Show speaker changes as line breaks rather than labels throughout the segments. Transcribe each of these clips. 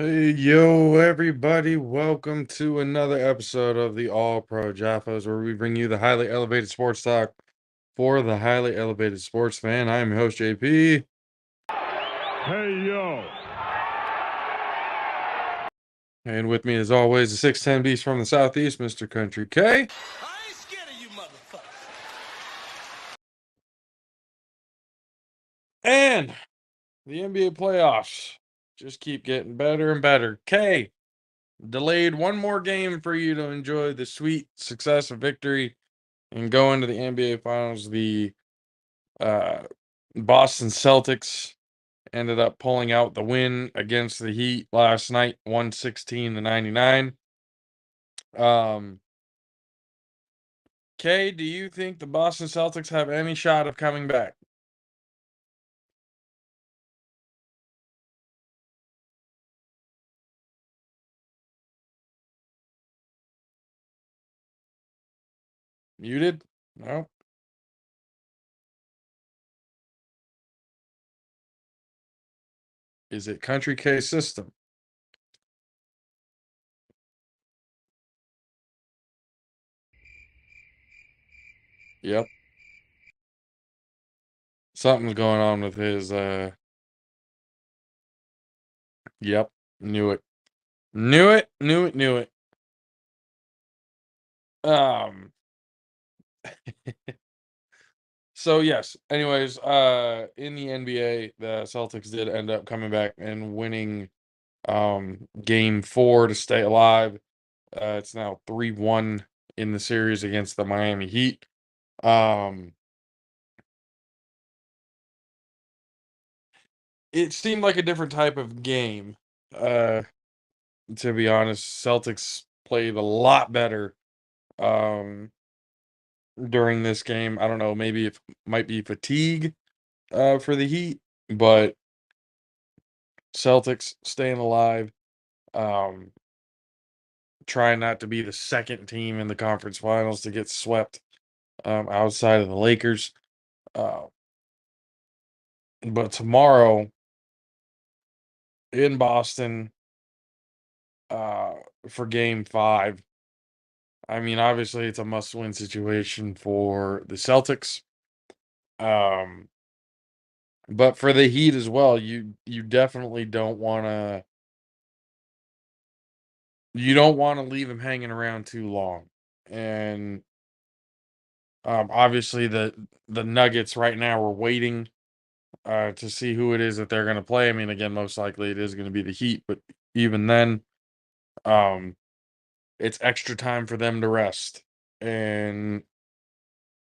Hey, yo, everybody. Welcome to another episode of the All Pro JAFFOs, where we bring you the highly elevated sports talk for the highly elevated sports fan. I am your host, JP.
Hey, yo.
And with me, as always, the 6'10 beast from the Southeast, Mr. Country K.
I ain't scared of you motherfuckers.
And the NBA playoffs just keep getting better and better. K delayed one more game for you to enjoy the sweet success of victory and go into the NBA Finals. The uh, Boston Celtics ended up pulling out the win against the Heat last night, 116-99. Um, Kay, do you think the Boston Celtics have any shot of coming back? Muted? No. Is it Country K system? Yep. Something's going on with his yep. Knew it. Knew it. Knew it. Knew it. Um So yes, anyways, in the NBA, the Celtics did end up coming back and winning game 4 to stay alive. It's now 3-1 in the series against the Miami Heat. Um it seemed like a different type of game. Uh to be honest, Celtics played a lot better um during this game. I don't know, maybe it might be fatigue for the Heat, but Celtics staying alive. Um, trying not to be the second team in the conference finals to get swept outside of the Lakers. Uh, but tomorrow in Boston uh, for game 5, I mean, obviously it's a must win situation for the Celtics. Um, but for the Heat as well, you definitely don't want to leave him hanging around too long. And obviously the Nuggets right now are waiting to see who it is that they're going to play. I mean, again, most likely it is going to be the Heat, but even then, um, it's extra time for them to rest, and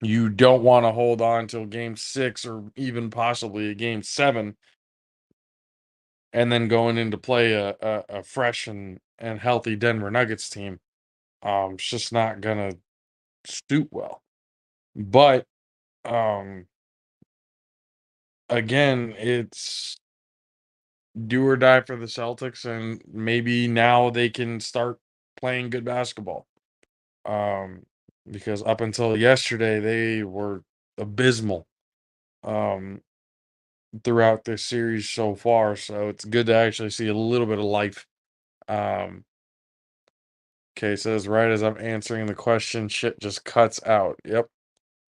you don't want to hold on till game 6 or even possibly a game 7, and then going into play a fresh and healthy Denver Nuggets team. It's just not gonna suit well. But um, again, it's do or die for the Celtics, and maybe now they can start playing good basketball. Um, because up until yesterday, they were abysmal um, throughout this series so far. So it's good to actually see a little bit of life. Um, okay, says right as I'm answering the question, shit just cuts out. Yep.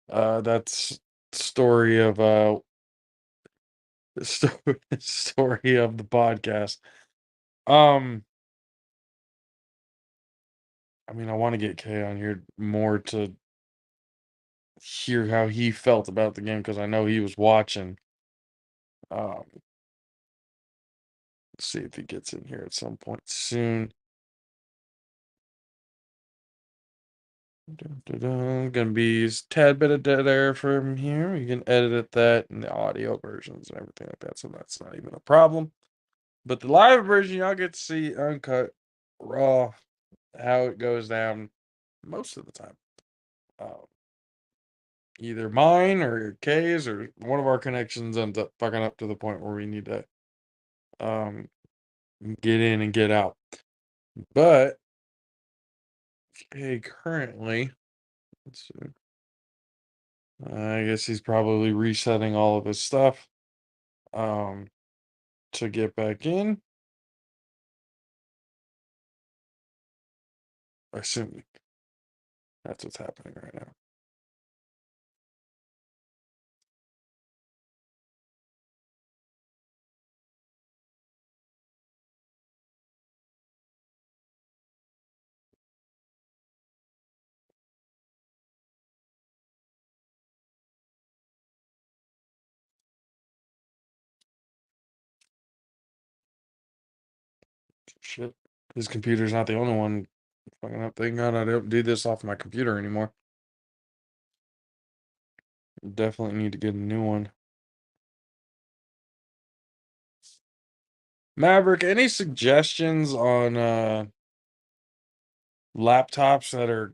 That's story of story of the podcast. Um, I mean, I want to get Kay on here more to hear how he felt about the game because I know he was watching. Um, let's see if he gets in here at some point soon. Dun, dun, dun. Gonna be a tad bit of dead air from here. You can edit that in the audio versions and everything like that, so that's not even a problem. But the live version, y'all get to see uncut, raw, how it goes down most of the time. Um, either mine or Kay's or one of our connections ends up fucking up to the point where we need to um get in and get out. But Kay currently, let's see, I guess he's probably resetting all of his stuff um to get back in. Assuming that's what's happening right now. Shit. His computer's not the only one fucking up. Thank God I don't do this off my computer anymore. Definitely need to get a new one. Maverick, any suggestions on laptops that are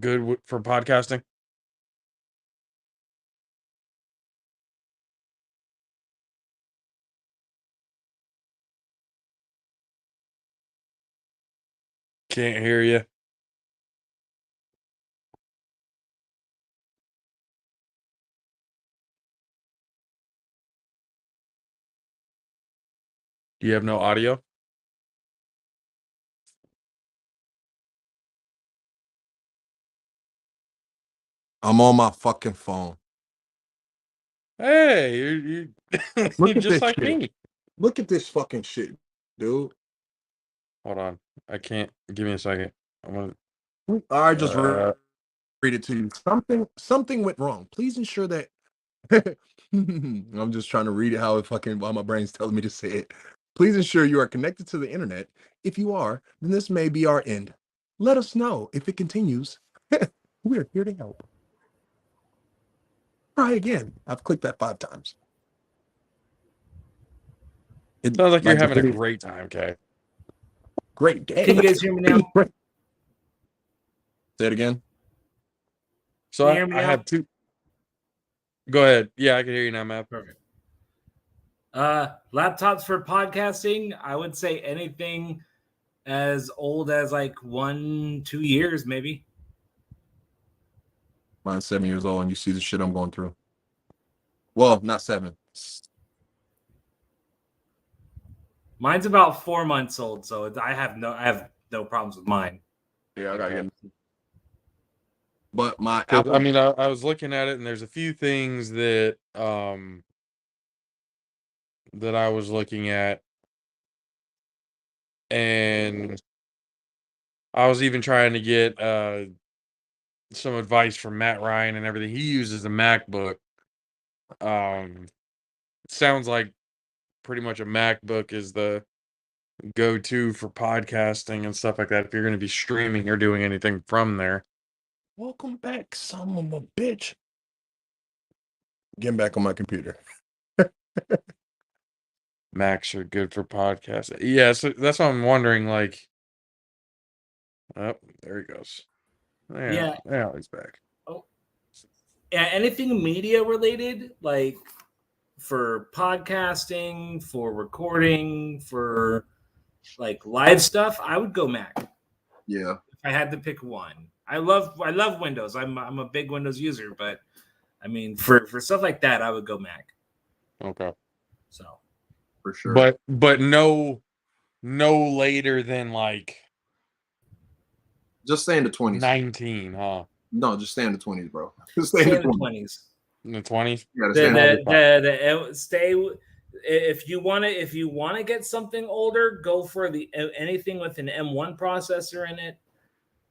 good for podcasting? Can't hear you. Do you have no audio?
I'm on my fucking phone.
Hey, you
Look
you're
at
just
this
like
shit.
me.
Look at this fucking shit, dude.
Hold on. I can't. Give me a second. I'm
I just
gonna.
read it to you. Something went wrong. Please ensure that. I'm just trying to read it while my brain's telling me to say it. Please ensure you are connected to the internet. If you are, then this may be our end. Let us know if it continues. We're here to help. Try again. I've clicked that 5 times.
Sounds like you're
Like the
having a
video.
great time, Kay.
Great day.
Can you guys hear me now?
Say it again.
So
Can you hear me
I
now?
have two. Go ahead. Yeah, I can hear you now, Matt.
Perfect. Laptops for podcasting, I would say anything as old as like 1-2 years, maybe.
Mine's 7 years old, and you see the shit I'm going through. Well, not 7.
Mine's about 4 months old, so I have no problems with mine.
Yeah, I gotta get. But my
Because
Apple.
I mean, I was looking at it, and there's a few things that that I was looking at, and I was even trying to get some advice from Matt Ryan and everything. He uses a MacBook. Sounds like pretty much a MacBook is the go-to for podcasting and stuff like that. If you're going to be streaming or doing anything from there.
Welcome back, son of a bitch. Getting back on my computer.
Macs are good for podcasting. Yeah, so that's what I'm wondering. Like, oh, there he goes. Yeah, he's back.
Oh, yeah, anything media related, like for podcasting, for recording, for like live stuff, I would go Mac.
Yeah.
If I had to pick one. I love Windows. I'm a big Windows user, but I mean for stuff like that, I would go Mac.
Okay.
So
For sure.
But no later than like
Just stay in the 20s.
19, huh?
No, just stay in the 20s, bro. Just stay
stay
in
in
the
the
20s.
20s.
In the 20s?
You gotta stay in
Stay if you want to get something older, go for anything with an M1 processor in it.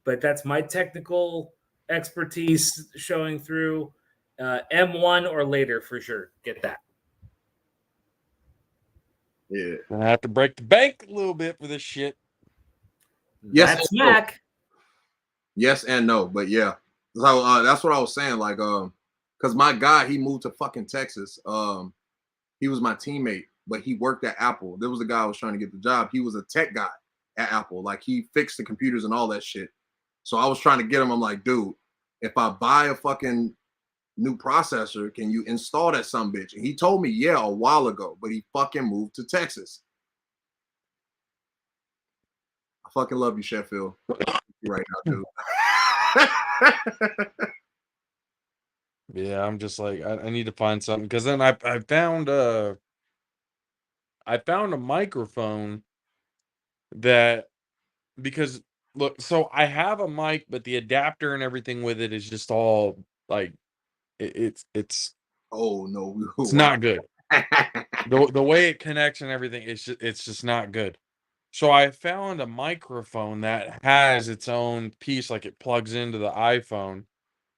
But that's my technical expertise showing through. M1 or later for sure. Get that.
Yeah.
Gonna have to break the bank a little bit for this shit.
Yes,
That's
and no.
Mac.
Yes and no, but yeah. So that's what I was saying. Like, because my guy, he moved to fucking Texas. He was my teammate, but he worked at Apple. There was a guy I was trying to get the job. He was a tech guy at Apple. Like, he fixed the computers and all that shit. So I was trying to get him. I'm like, dude, if I buy a fucking new processor, can you install that some bitch? And he told me, yeah, a while ago, but he fucking moved to Texas. I fucking love you, Sheffield. Right now, dude.
Yeah, I'm just like I need to find something because then I found a microphone that because Look, so I have a mic, but the adapter and everything with it is just all like
Oh no,
it's
wow.
not good. The way it connects and everything, it's just not good. So I found a microphone that has its own piece, like it plugs into the iPhone,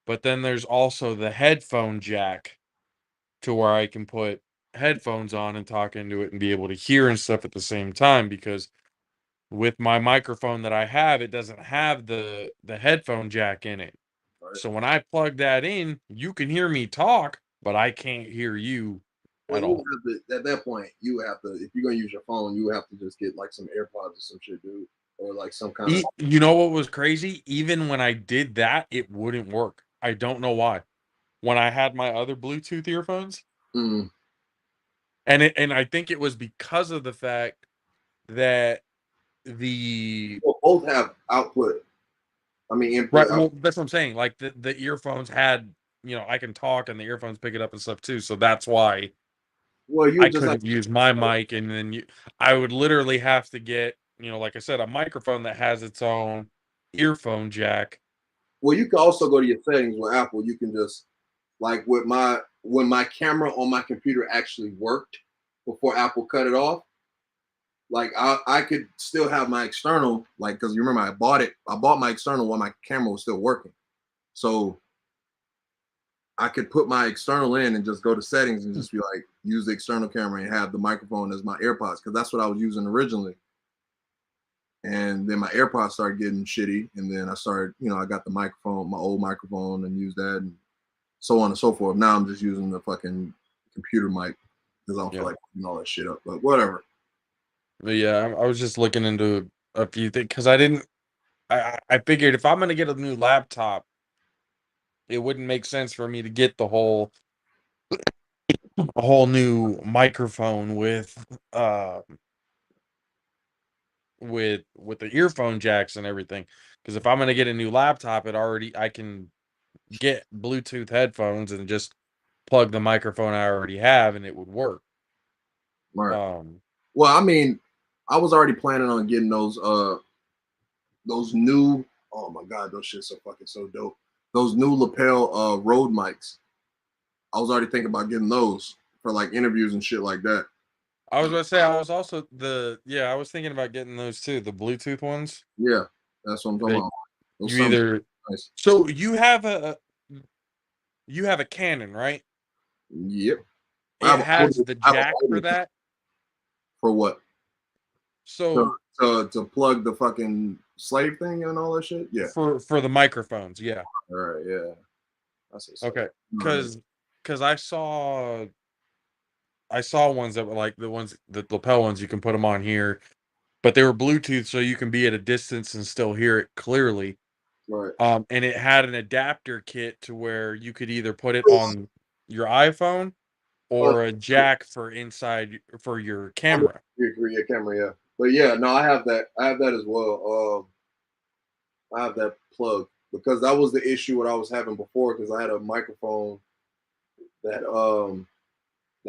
but then there's also the headphone jack to where I can put headphones on and talk into it and be able to hear and stuff at the same time because with my microphone that I have, it doesn't have the headphone jack in it.
Right.
So when I plug that in, you can hear me talk, but I can't hear you
Well,
at
you
all.
have to, at that point, you have to, if you're gonna use your phone, you have to just get like some AirPods or some shit, dude, or like some kind of.
You know what was crazy? Even when I did that, it wouldn't work. I don't know why. When I had my other Bluetooth earphones,
Mm,
and I think it was because of the fact that the
well, both have output. I mean,
right,
input.
well, that's what I'm saying. Like the earphones had, I can talk and the earphones pick it up and stuff too. So that's why
Well, you
I
just have.
couldn't use my mic, and then I would literally have to get, like I said, a microphone that has its own earphone jack.
Well, you can also go to your settings with Apple. You can just like with my when my camera on my computer actually worked before Apple cut it off. Like I could still have my external, like because you remember I bought it. I bought my external while my camera was still working, so I could put my external in and just go to settings and just be like use the external camera and have the microphone as my AirPods because that's what I was using originally. And then my AirPods started getting shitty, and then I started, I got the microphone, my old microphone, and used that, and so on and so forth. Now I'm just using the fucking computer mic because I don't feel
Yeah.
like putting all that shit up. But whatever.
But yeah, I was just looking into a few things because I didn't. I figured if I'm gonna get a new laptop, it wouldn't make sense for me to get a whole new microphone with the earphone jacks and everything. Because if I'm gonna get a new laptop, I can get Bluetooth headphones and just plug the microphone I already have, and it would work.
All right.
Um,
Well, I mean, I was already planning on getting those new. Oh my god, those shits are fucking so dope. Those new lapel Rode mics. I was already thinking about getting those for like interviews and shit like that.
I was gonna say I was also I was thinking about getting those too, the Bluetooth ones.
Yeah, that's what I'm talking
They
about. Those
you
sound
either
nice.
so you have a Canon, right?
Yep.
It has the
I have a
jack for
older
that.
for what? To,
So
to plug the fucking slave thing and all that shit. Yeah.
for the microphones, yeah.
All right. Yeah. That's what's up.
Okay.
All right.
Cuz I saw ones that were like the lapel ones you can put them on here, but they were Bluetooth so you can be at a distance and still hear it clearly.
Right.
And it had an adapter kit to where you could either put it on your iPhone
Uh,
or a jack for your camera.
your camera, yeah. But yeah, no, I have that. I have that as well. I have that plug because that was the issue what I was having before because I had a microphone that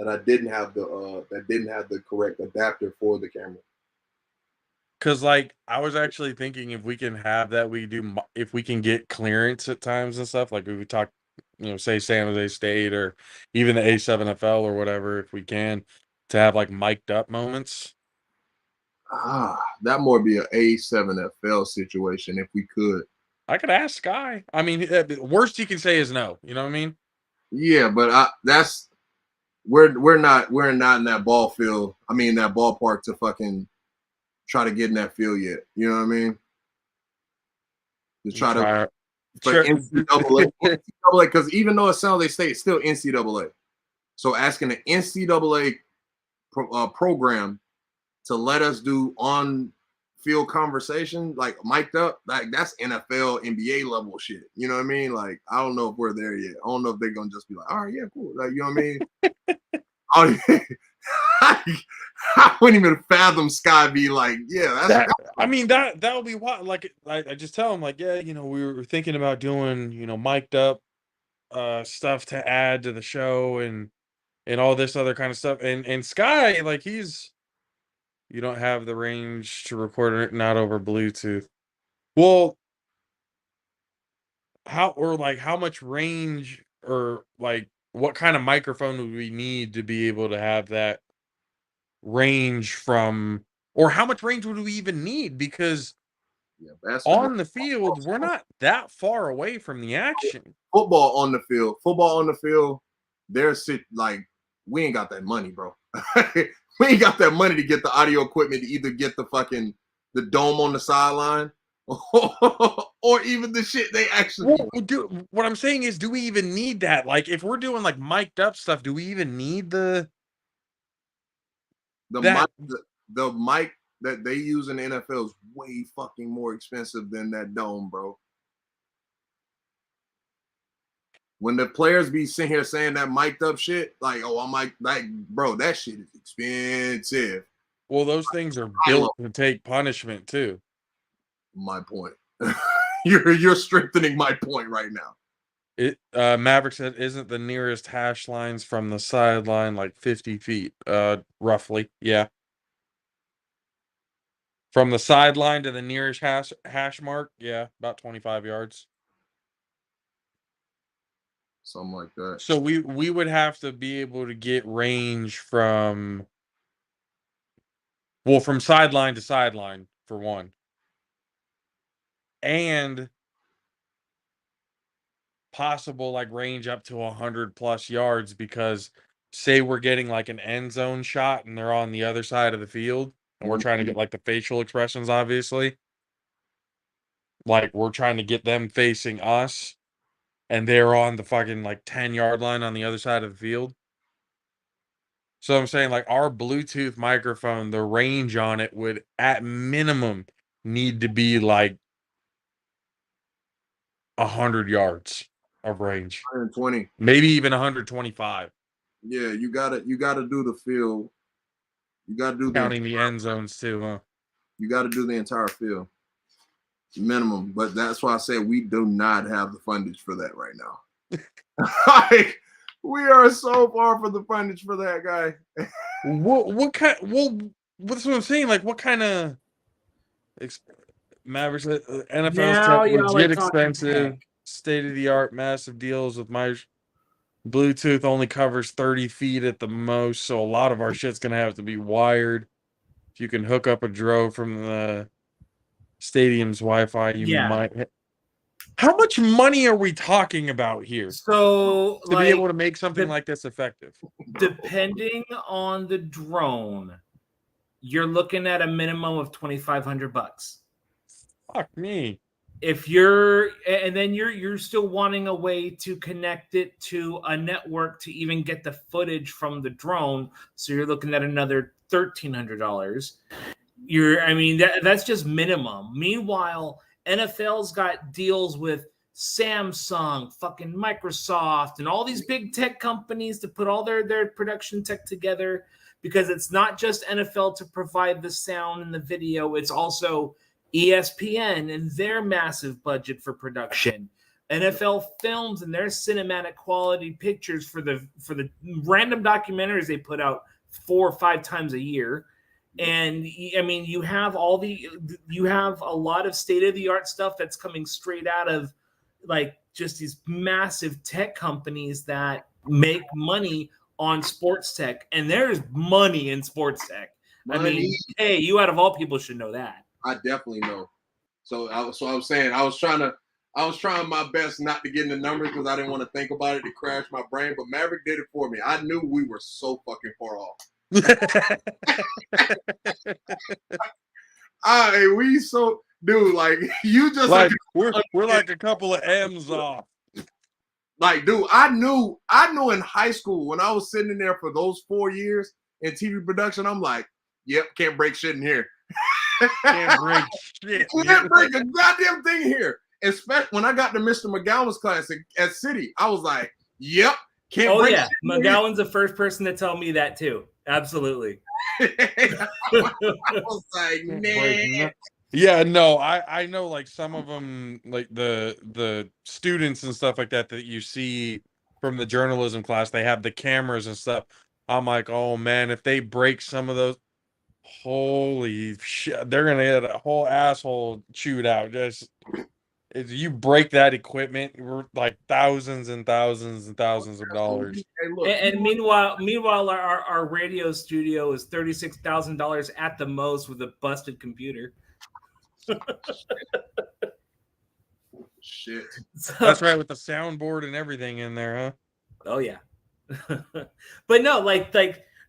I didn't have the correct adapter for the camera.
Cause like I was actually thinking if we can have that, if we can get clearance at times and stuff. Like we would talk, say San Jose State or even the A7FL or whatever, if we can, to have like mic'd up moments.
That more be a A7FL situation if we could.
I could ask Sky. I mean, worst you can say is no. You know what I mean?
Yeah, but that's we're not in that ball field. I mean that ballpark to fucking try to get in that field yet. You know what I mean? To
You
try to
try.
for
Sure.
NCAA because even though it's San Jose State, it's still NCAA. So asking the NCAA program to let us do on field conversation, like mic'd up, like that's NFL, NBA level shit. You know what I mean? Like, I don't know if we're there yet. I don't know if they're gonna just be like, all right, yeah, cool. Like, you know what I mean? I wouldn't even fathom Sky be like, yeah,
I mean that would be what like I just tell him like, yeah, we were thinking about doing, mic'd up stuff to add to the show and all this other kind of stuff. And Sky, like you don't have the range to record it not over Bluetooth. Well, how much range, or like what kind of microphone would we need to be able to have that range from, or how much range would we even need? Because
Yeah, basketball,
on the field, we're not that far away from the action.
football on the field, There's like we ain't got that money, bro. We ain't got that money to get the audio equipment to either get the dome on the sideline or even the shit they actually
What I'm saying is, do we even need that? Like, if we're doing like mic'd up stuff, do we even need
the
that?
mic the mic that they use in the NFL is way fucking more expensive than that dome, bro. When the players be sitting here saying that mic'd up shit, like, oh, I'm like, bro, that shit is expensive.
Well, those things are built to take punishment too.
My point. You're strengthening my point right now.
Maverick said, isn't the nearest hash lines from the sideline like 50 feet? Roughly, yeah. From the sideline to the nearest hash mark, yeah, about 25 yards.
Something like that.
So we would have to be able to get range from, well, from sideline to sideline for one, and possible like range up to 100+ yards, because say we're getting like an end zone shot and they're on the other side of the field and we're trying to get like the facial expressions, obviously, like we're trying to get them facing us and they're on the fucking like 10-yard line on the other side of the field. So I'm saying, like, our Bluetooth microphone, the range on it would at minimum need to be like 100 yards of range,
120.
maybe even 125,
Yeah, you gotta do the field. You gotta do
counting the end zones too, huh?
You gotta do the entire field minimum. But that's why I said we do not have the fundage for that right now. Like, we are so far from the fundage for that, guy.
What kind? Well, that's what I'm saying. Like, what kind of Mavericks? NFL's
Now
tech
y'all are
legit
talking
expensive,
tech.
state of the art, massive deals with my Bluetooth only covers 30 feet at the most, so a lot of our shit's gonna have to be wired. If you can hook up a Dro from the stadium's Wi-Fi, you
Yeah.
might. How much money are we talking about here
So,
to be
like,
able to make something like this effective?
depending on the drone, you're looking at a minimum of $2,500.
Fuck me.
If you're, and then you're still wanting a way to connect it to a network to even get the footage from the drone, so you're looking at another $1,300. That's just minimum. Meanwhile, NFL's got deals with Samsung, fucking Microsoft, and all these big tech companies to put all their production tech together, because it's not just NFL to provide the sound and the video, it's also ESPN and their massive budget for production. NFL Films and their cinematic quality pictures for the random documentaries they put out 4 or 5 times a year. And I mean, you have a lot of state of the art stuff that's coming straight out of like just these massive tech companies that make money on sports tech, and there's money in sports tech. I mean, hey, you out of all people should know that.
I definitely know. So I was saying I was trying my best not to get in the numbers because I didn't want to think about it to crash my brain. But Maverick did it for me. I knew we were so fucking far off. Dude, like, you just
like we're like a couple of M's off.
Like, dude, I knew in high school when I was sitting in there for those 4 years in TV production, I'm like, yep, can't break shit in here.
Can't break shit.
Can't break a goddamn thing here. Especially when I got to Mr. McGowan's class at City, I was like, yep, can't break shit.
McGowan's the first person to tell me that too. Absolutely.
I was like, man.
Yeah, no, I know, like, some of them, like the students and stuff like that you see from the journalism class, they have the cameras and stuff. I'm like, oh man, if they break some of those, Holy shit! They're gonna get a whole asshole chewed out. Just if you break that equipment, we're like thousands and thousands and thousands of dollars.
Hey, look,
And meanwhile, our radio studio is $36,000 at the most with a busted computer.
shit.
So,
That's right, with the soundboard and everything in there, huh?
oh yeah. But no, like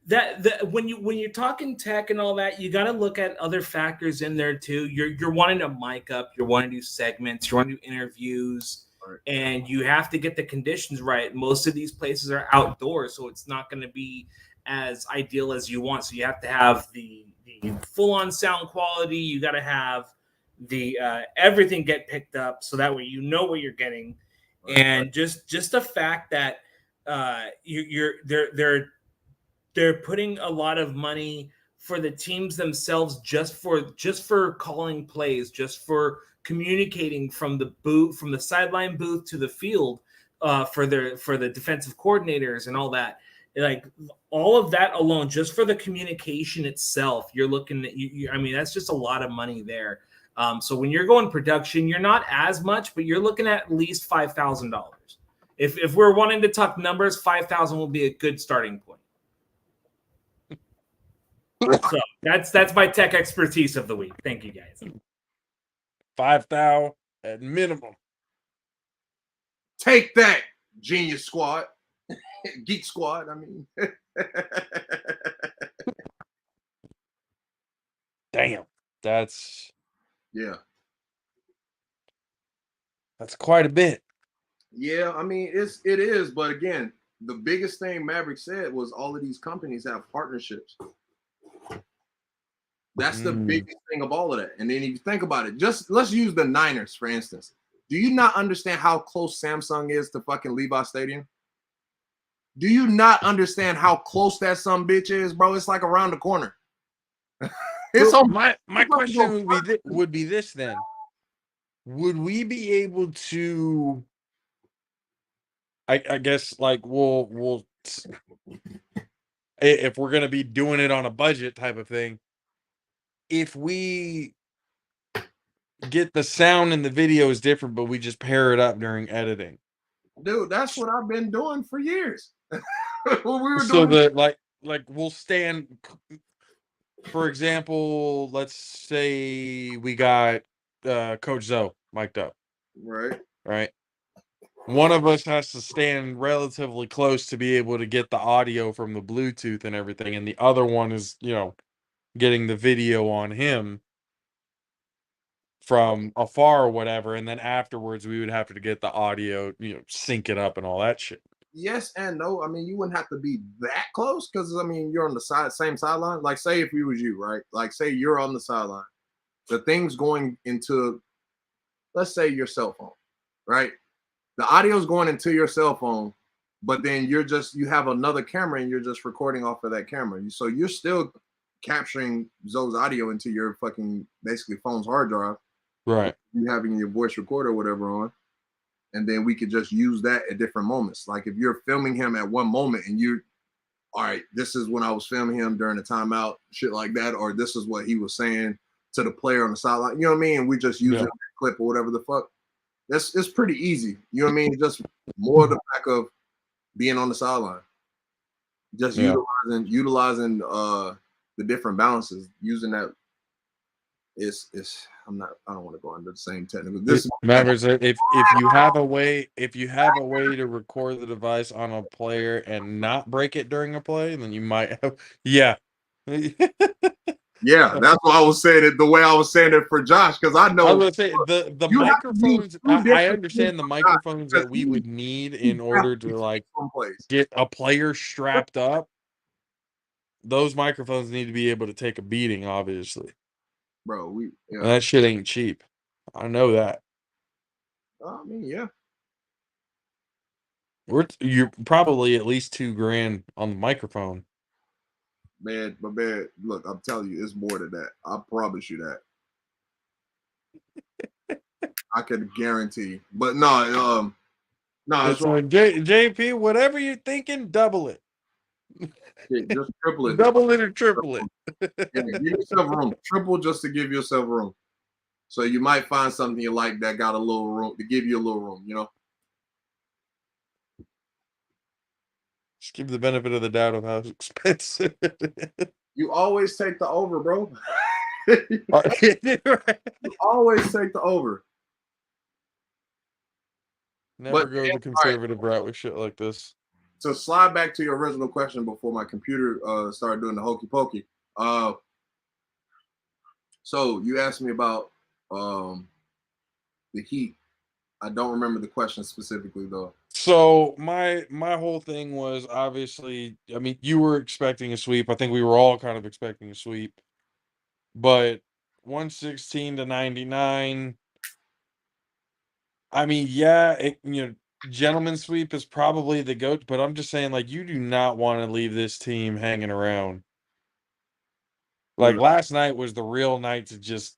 that when you're talking tech and all that, you got to look at other factors in there too. You're wanting to mic up, you're wanting to do segments, you want to do interviews,
Right.
and you have to get the conditions right. Most of these places are outdoors, so it's not going to be as ideal as you want. So you have to have the full on sound quality. You got to have the everything get picked up, so that way you know what you're getting, and just the fact that they're putting a lot of money for the teams themselves just for calling plays, just for communicating from the booth, from the sideline booth to the field, for the defensive coordinators and all that. Like all of that alone, just for the communication itself, you're looking at I mean, that's just a lot of money there. So when you're going production, you're not as much, but you're looking at least $5,000. If we're wanting to talk numbers, 5,000 will be a good starting point. So that's my tech expertise of the week. Thank you guys.
5,000 at minimum.
Take that, Genius Squad, Geek Squad. I mean,
Damn, that's
yeah,
quite a bit.
yeah. I mean, it is, but again, the biggest thing Maverick said was all of these companies have partnerships. That's the biggest thing of all of that. And then if you think about it, just let's use the Niners, for instance. Do you not understand how close Samsung is to fucking Levi Stadium? Do you not understand how close that some bitch is, bro? It's like around the corner. It's
So
on
my question would be this then. Would we be able to I guess like we'll if we're gonna be doing it on a budget type of thing, if we get the sound and the video is different, but we just pair it up during editing.
dude, that's what I've been doing for years. When we were
So
doing
that like we'll stand, for example, let's say we got Coach Zoe mic'd up,
right.
right? One of us has to stand relatively close to be able to get the audio from the Bluetooth and everything, and the other one is, getting the video on him from afar or whatever, and then afterwards we would have to get the audio, sync it up and all that shit.
Yes and no. I mean, you wouldn't have to be that close because I mean you're on the same sideline. Like, say if it was you, right? Like, say you're on the sideline, the thing's going into, let's say, your cell phone, right? The audio's going into your cell phone, but then you have another camera and you're just recording off of that camera. So you're still capturing Zoe's audio into your fucking basically phone's hard drive.
Right.
You having your voice recorder or whatever on. And then we could just use that at different moments. Like if you're filming him at one moment and all right, this is when I was filming him during the timeout, shit like that, or this is what he was saying to the player on the sideline. You know what I mean? And we just use that clip or whatever the fuck. It's pretty easy. You know what I mean? Just more the fact of being on the sideline. Just utilizing the different balances, using that. I don't want to go into the same technical. This
matters if you have a way to record the device on a player and not break it during a play, then you might have
yeah, that's why I was saying it the way I was saying it for Josh, because I know
I was gonna say the microphones. I understand the microphones that we would need in order to like get a player strapped up. Those microphones need to be able to take a beating, obviously.
Bro,
And that shit ain't cheap. I know that.
I mean, yeah.
You're probably at least $2,000 on the microphone.
Man, look, I'm telling you, it's more than that. I promise you that. I can guarantee. But no,
it's like JP, whatever you're thinking, double it.
Yeah, just triple it.
Double it or triple it.
Yeah, give yourself room. Triple just to give yourself room. So you might find something you like that got a little room to give you a little room, you know?
Just give the benefit of the doubt of how expensive it is.
You always take the over, bro.
Right.
You always take the over.
Never
But
go the conservative route with shit like this.
to slide back to your original question before my computer started doing the hokey pokey. So you asked me about the Heat. I don't remember the question specifically though.
So my whole thing was obviously, I mean, you were expecting a sweep. I think we were all kind of expecting a sweep. But 116 to 99. I mean, yeah, gentleman sweep is probably the goat, but I'm just saying, like, you do not want to leave this team hanging around. Like last night was the real night to just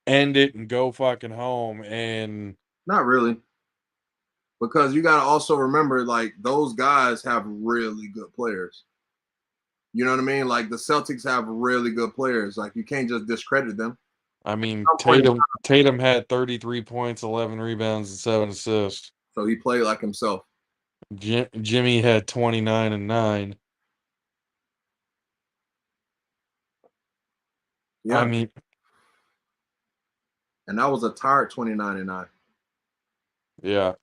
end it and go fucking home. And
Not really. Because you got to also remember, like, those guys have really good players. You know what I mean? Like, the Celtics have really good players. Like, you can't just discredit them.
I mean, Tatum had 33 points, 11 rebounds, and 7 assists.
So he played like himself.
Jimmy had 29 and 9.
Yeah.
I mean,
and that was a tired 29 and 9.
yeah.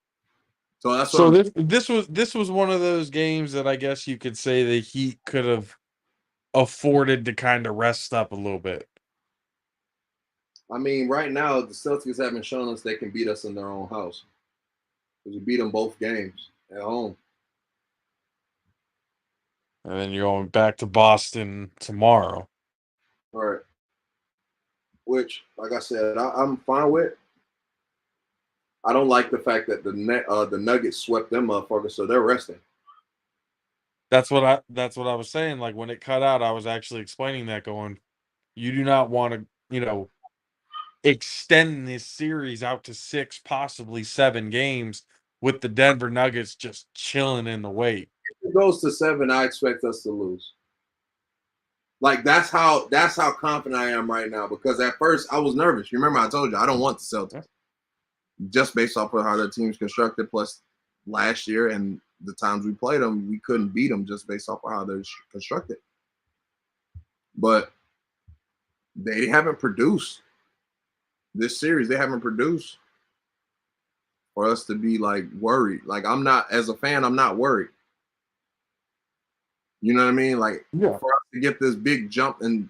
So that's
So
what
this was one of those games that I guess you could say the Heat could have afforded to kind of rest up a little bit.
I mean, right now the Celtics haven't shown us they can beat us in their own house. Because we beat them both games at home.
And then you're going back to Boston tomorrow.
All right. Which, like I said, I'm fine with. I don't like the fact that the Nuggets swept them motherfuckers, so they're resting.
That's what I was saying. Like when it cut out, I was actually explaining that, going, you do not want to, extend this series out to 6, possibly 7 games with the Denver Nuggets just chilling in the wait.
If it goes to 7, I expect us to lose. Like that's how confident I am right now. Because at first I was nervous. Remember, I told you I don't want the Celtics. Just based off of how their team's constructed, plus last year and the times we played them, we couldn't beat them just based off of how they're constructed. But they haven't produced this series. They haven't produced for us to be like worried. Like I'm not, as a fan, I'm not worried. You know what I mean? Like for us to get this big jump and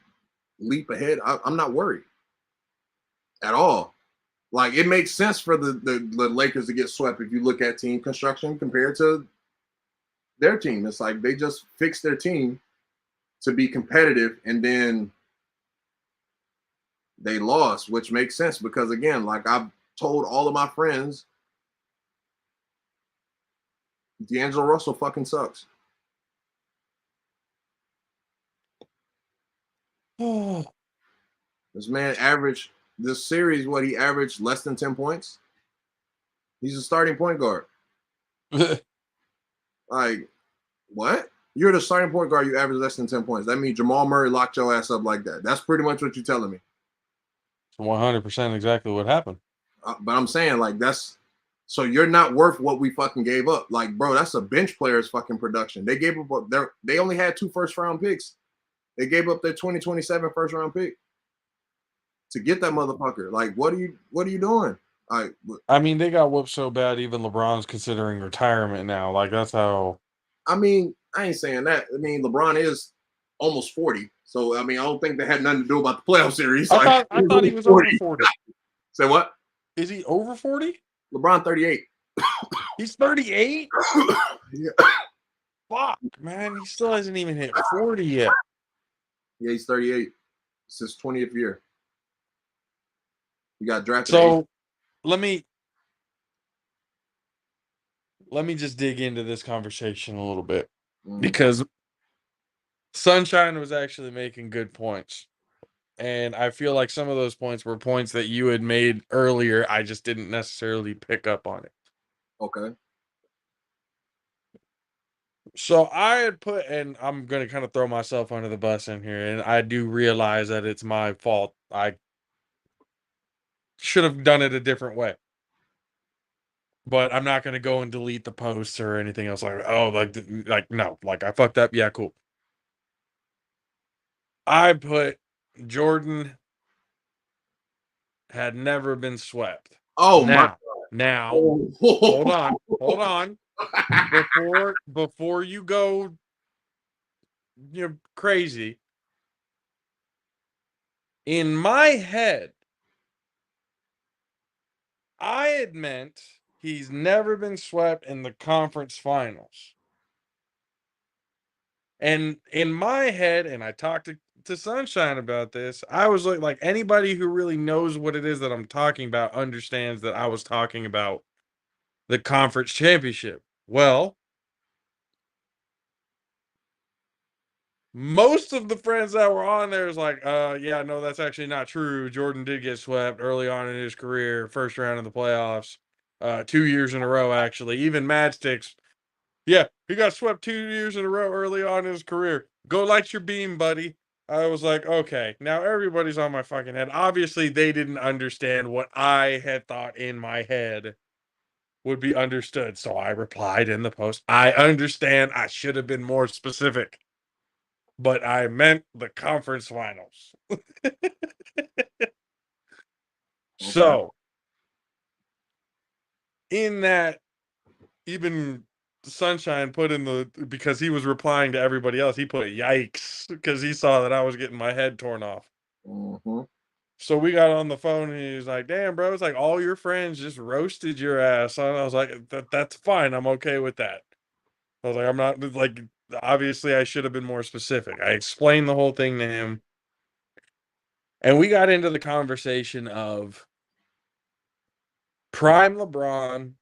leap ahead, I'm not worried at all. Like it makes sense for the Lakers to get swept if you look at team construction compared to their team. It's like they just fixed their team to be competitive, and then they lost, which makes sense because again, like I've told all of my friends, D'Angelo Russell fucking sucks. This man averaged this series, what he averaged less than 10 points. He's a starting point guard. Like, what? You're the starting point guard, you average less than 10 points. That means Jamal Murray locked your ass up like that. That's pretty much what you're telling me.
100% exactly what happened.
But I'm saying, like, that's so you're not worth what we fucking gave up. Like, bro, that's a bench player's fucking production. They gave up they only had 2 first-round picks. They gave up their 2027 first-round pick to get that motherfucker. Like, what are you doing?
I mean, they got whooped so bad, even LeBron's considering retirement now. Like, that's how.
I mean, I ain't saying that. I mean, LeBron is almost 40. So, I mean, I don't think that had nothing to do about the playoff series.
I thought he was over 40.
Say what?
Is he over 40?
LeBron 38.
He's 38?
Yeah.
Fuck, man. He still hasn't even hit 40 yet.
Yeah, he's 38. It's his 20th year. He got drafted.
So let me just dig into this conversation a little bit, because Sunshine was actually making good points. And I feel like some of those points were points that you had made earlier. I just didn't necessarily pick up on it.
Okay.
So I had put, and I'm gonna kind of throw myself under the bus in here, and I do realize that it's my fault. I should have done it a different way, but I'm not gonna go and delete the posts or anything else like, oh, like no, like I fucked up. Yeah, cool. I put Jordan had never been swept.
Oh my
Now, hold
God.
hold on. Before you go, crazy. In my head, I had meant he's never been swept in the conference finals. And in my head, and I talked to Sunshine about this, I was like anybody who really knows what it is that I'm talking about understands that I was talking about the conference championship. Well, most of the friends that were on there is like, yeah, no, that's actually not true. Jordan did get swept early on in his career, first round of the playoffs, 2 years in a row, actually. Even Matchsticks, yeah, he got swept 2 years in a row early on in his career. Go light your beam, buddy. I was like, okay, now everybody's on my fucking head. Obviously, they didn't understand what I had thought in my head would be understood. So I replied in the post, I understand. I should have been more specific, but I meant the conference finals.
Okay.
So, in that, even Sunshine put in the, because he was replying to everybody else, he put yikes because he saw that I was getting my head torn off.
Mm-hmm.
So we got on the phone and he was like, damn, bro, it's like all your friends just roasted your ass. And I was like, that's fine. I'm okay with that. I was like, I'm not like, obviously, I should have been more specific. I explained the whole thing to him. And we got into the conversation of prime LeBron,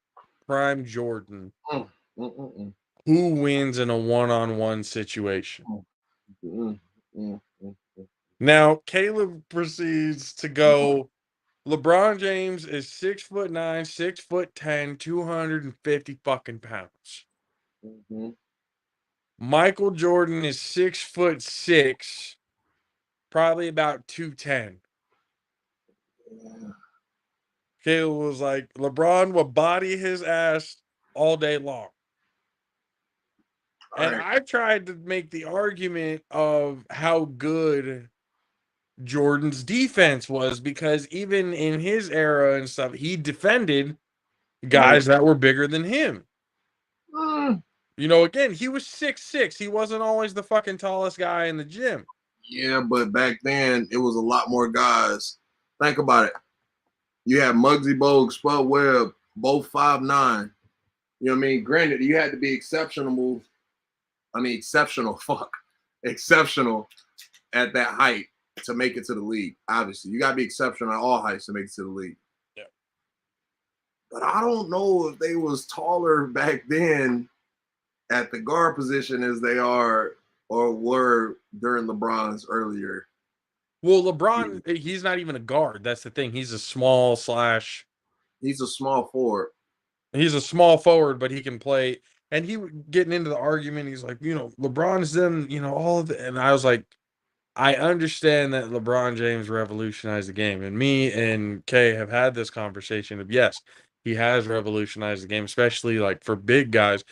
prime Jordan.
Mm, mm, mm,
Who wins in a one-on-one situation?
mm, mm, mm, mm.
Now, Caleb proceeds to go. LeBron James is 6'9", 6'10", 250 fucking pounds.
Mhm.
Michael Jordan is 6'6", probably about 210.
Yeah.
Caleb was like, LeBron will body his ass all day long.
All
And
right.
I tried to make the argument of how good Jordan's defense was, because even in his era and stuff, he defended
Well,
guys that were bigger than him.
mm,
Again, he was 6'6". He wasn't always the fucking tallest guy in the gym.
yeah, but back then it was a lot more guys. Think about it. You had Muggsy Bogues, Spud Webb, both 5'9". You know what I mean? Granted, you had to be exceptional. I mean, exceptional. Fuck, exceptional at that height to make it to the league. Obviously, you gotta be exceptional at all heights to make it to the league.
Yeah.
But I don't know if they was taller back then at the guard position as they are or were during LeBron's earlier.
Well, LeBron, he's not even a guard. That's the thing. He's a small slash.
He's a small forward.
He's a small forward, but he can play. And he getting into the argument. He's like, LeBron's done, all of it. And I was like, I understand that LeBron James revolutionized the game, and me and Kay have had this conversation of, yes, he has revolutionized the game, especially like for big guys.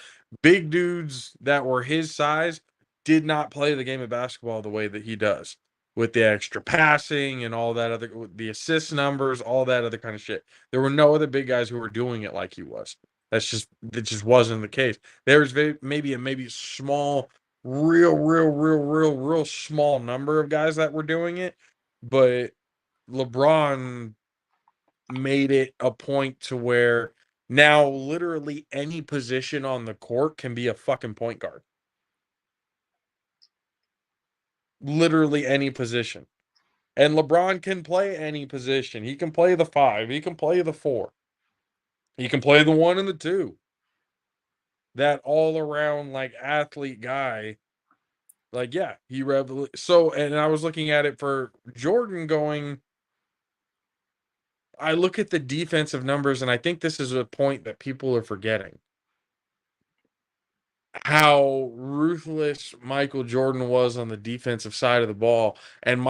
Big dudes that were his size did not play the game of basketball the way that he does, with the extra passing and all that other, the assist numbers, all that other kind of shit. There were no other big guys who were doing it like he was. That just wasn't the case. There's maybe small, real small number of guys that were doing it, but LeBron made it a point to where now literally any position on the court can be a fucking point guard. Literally any position. And LeBron can play any position. He can play the 5, he can play the 4. He can play the 1 and the 2. That all around like athlete guy. Like, yeah, so, and I was looking at it for Jordan going, I look at the defensive numbers, and I think this is a point that people are forgetting. how ruthless Michael Jordan was on the defensive side of the ball, and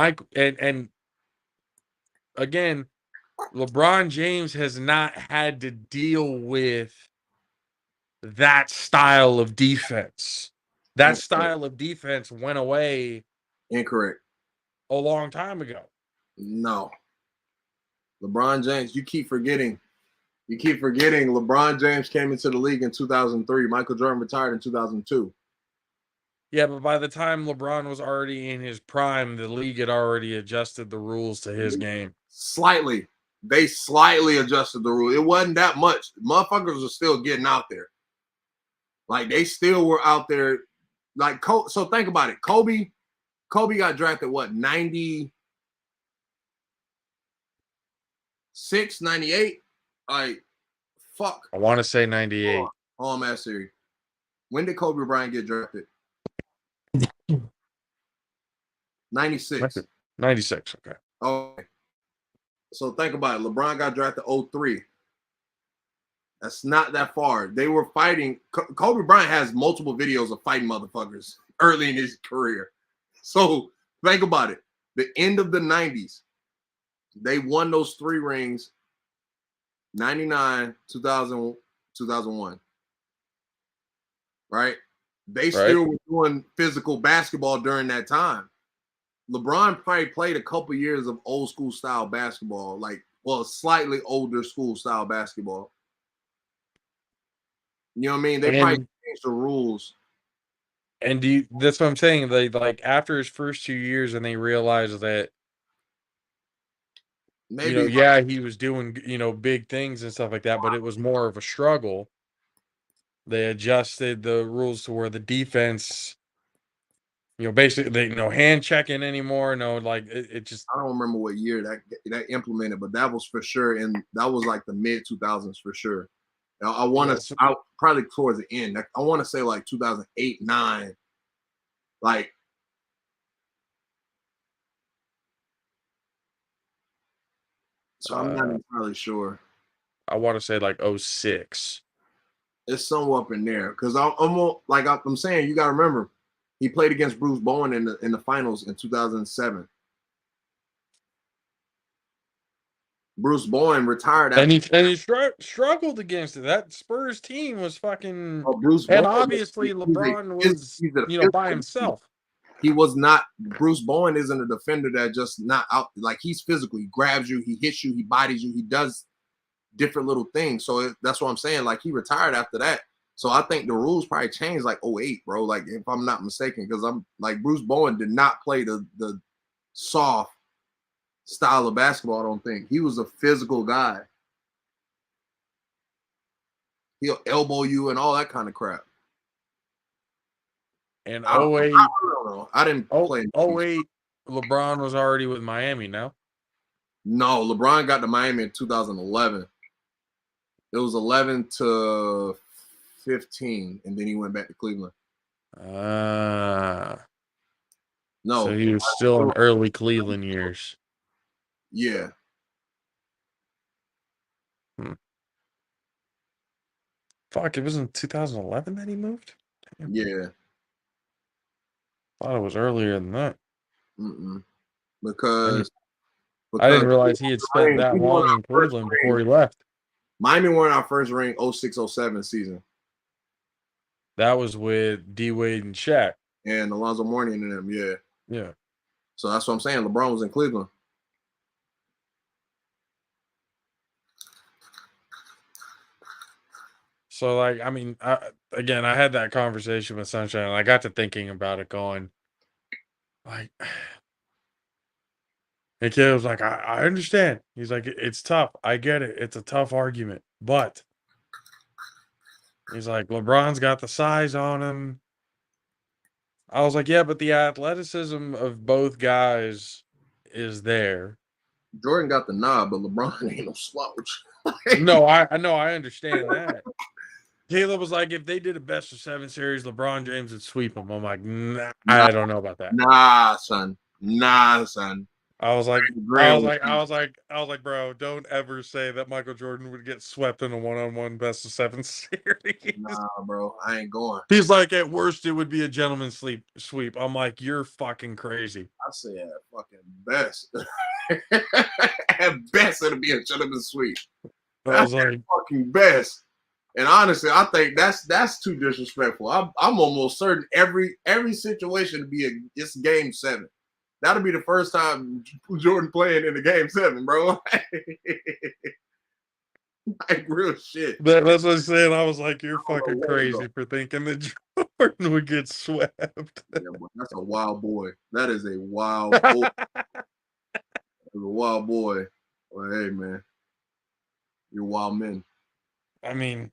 again, LeBron James has not had to deal with that style of defense. That
Incorrect.
style of defense went away
Incorrect.
a long time ago.
No. LeBron James, you keep forgetting. You keep forgetting LeBron James came into the league in 2003. Michael Jordan retired in 2002.
Yeah, but by the time LeBron was already in his prime, the league had already adjusted the rules to his game.
Slightly. They slightly adjusted the rule. It wasn't that much. Motherfuckers were still getting out there. Like, they still were out there. Like, so think about it. Kobe got drafted, what, 96, 98? Like, fuck.
I want to say 98.
Oh, I'm asking you. When did Kobe Bryant get drafted? 96.
96, okay.
Okay. So think about it. LeBron got drafted 03. That's not that far. They were fighting. Kobe Bryant has multiple videos of fighting motherfuckers early in his career. So think about it. The end of the 90s, they won those 3 rings, 99, 2000, 2001. Right? They still were doing physical basketball during that time. LeBron probably played a couple years of old school style basketball, like, well, slightly older school style basketball. You know what I mean? They probably changed the rules.
And that's what I'm saying. They, like, after his first 2 years, and they realized that,
Maybe
he was doing, big things and stuff like that, but it was more of a struggle. They adjusted the rules to where the defense, basically, no hand checking anymore. No, like, it just.
I don't remember what year that implemented, but that was for sure, and that was like the mid 2000s for sure. I want to, probably towards the end. I want to say like 2008, 9. Like, so I'm not entirely sure.
I want to say like 06.
It's somewhere up in there because I'm saying, you got to remember, he played against Bruce Bowen in the finals in 2007. Bruce Bowen retired
And he struggled against it. That Spurs team was fucking.
Bruce
And
Bowen,
obviously LeBron was, by himself.
He was not. Bruce Bowen isn't a defender that just not out. Like, he's physical. He grabs you. He hits you. He bodies you. He does different little things. So that's what I'm saying. Like, he retired after that. So I think the rules probably changed like 08, bro. Like, if I'm not mistaken, because I'm like, Bruce Bowen did not play the soft style of basketball. I don't think he was a physical guy. He'll elbow you and all that kind of crap.
And
I don't know. I didn't play.
08, LeBron was already with Miami now.
No, LeBron got to Miami in 2011. It was 11 to 15, and then he went back to Cleveland.
No.
So
he was still in early Cleveland years.
Yeah.
Fuck, it was in 2011 that he moved?
Damn. Yeah.
Thought it was earlier than that.
Because
I didn't realize he had spent that long in Cleveland before he left.
Miami won our first ring 06-07 season.
That was with D Wade and Shaq.
And Alonzo Mourning and them, yeah.
Yeah.
So that's what I'm saying. LeBron was in Cleveland.
So, like, I mean, I had that conversation with Sunshine, and I got to thinking about it, going, like, the kid was like, I understand. He's like, it's tough. I get it. It's a tough argument. But he's like, LeBron's got the size on him. I was like, yeah, but the athleticism of both guys is there.
Jordan got the nod, but LeBron ain't no slouch.
No, I know, I understand that. Caleb was like, if they did a best of 7 series, LeBron James would sweep them. I'm like, nah, I don't know about that.
Nah, son.
I was like,
Graham was
bro, don't ever say that Michael Jordan would get swept in a one-on-one best of 7 series.
nah, bro. I ain't going.
He's like, at worst, it would be a gentleman's sweep. I'm like, you're fucking crazy.
I say at fucking best. At best, it'll be a gentleman's sweep.
I was like,
Fucking best. And honestly, I think that's too disrespectful. I'm almost certain every situation to be it's game 7. That'll be the first time Jordan playing in the game 7, bro. Like real shit.
that's what I'm saying. I was like, you're
I don't know
fucking
where to
crazy for thinking that Jordan would get swept.
Yeah, boy, that's a wild boy. That is a wild boy. That's a wild boy. Well, hey, man. You're wild men.
I mean,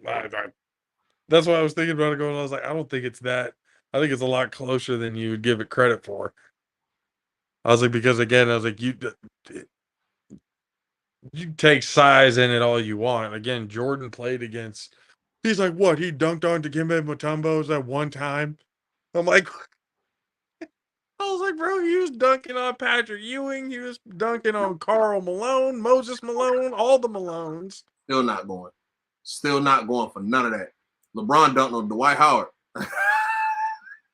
that's what I was thinking about it going. I was like, I don't think it's that. I think it's a lot closer than you would give it credit for. I was like, because again, I was like, you take size in it all you want. Again, Jordan played against. He's like, what? He dunked on Dikembe Mutombo that one time. I'm like, I was like, bro, he was dunking on Patrick Ewing. He was dunking on Karl Malone, Moses Malone, all the Malones.
Still not going. Still not going for none of that. LeBron dunked on Dwight Howard.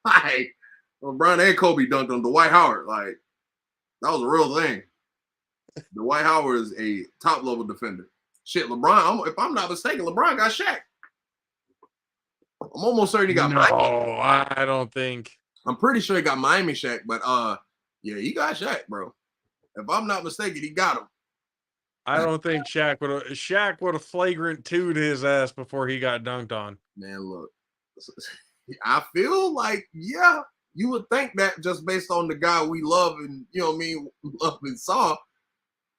Like, LeBron and Kobe dunked on Dwight Howard. Like, that was a real thing. Dwight Howard is a top-level defender. Shit, LeBron, if I'm not mistaken, LeBron got Shaq. I'm almost certain he got Miami.
No, I don't think.
I'm pretty sure he got Miami Shaq, but yeah, he got Shaq, bro. If I'm not mistaken, he got him.
I don't think Shaq would have flagrant 2'd his ass before he got dunked on.
Man, look, I feel like, yeah, you would think that just based on the guy we love and, you know what I mean, love and saw.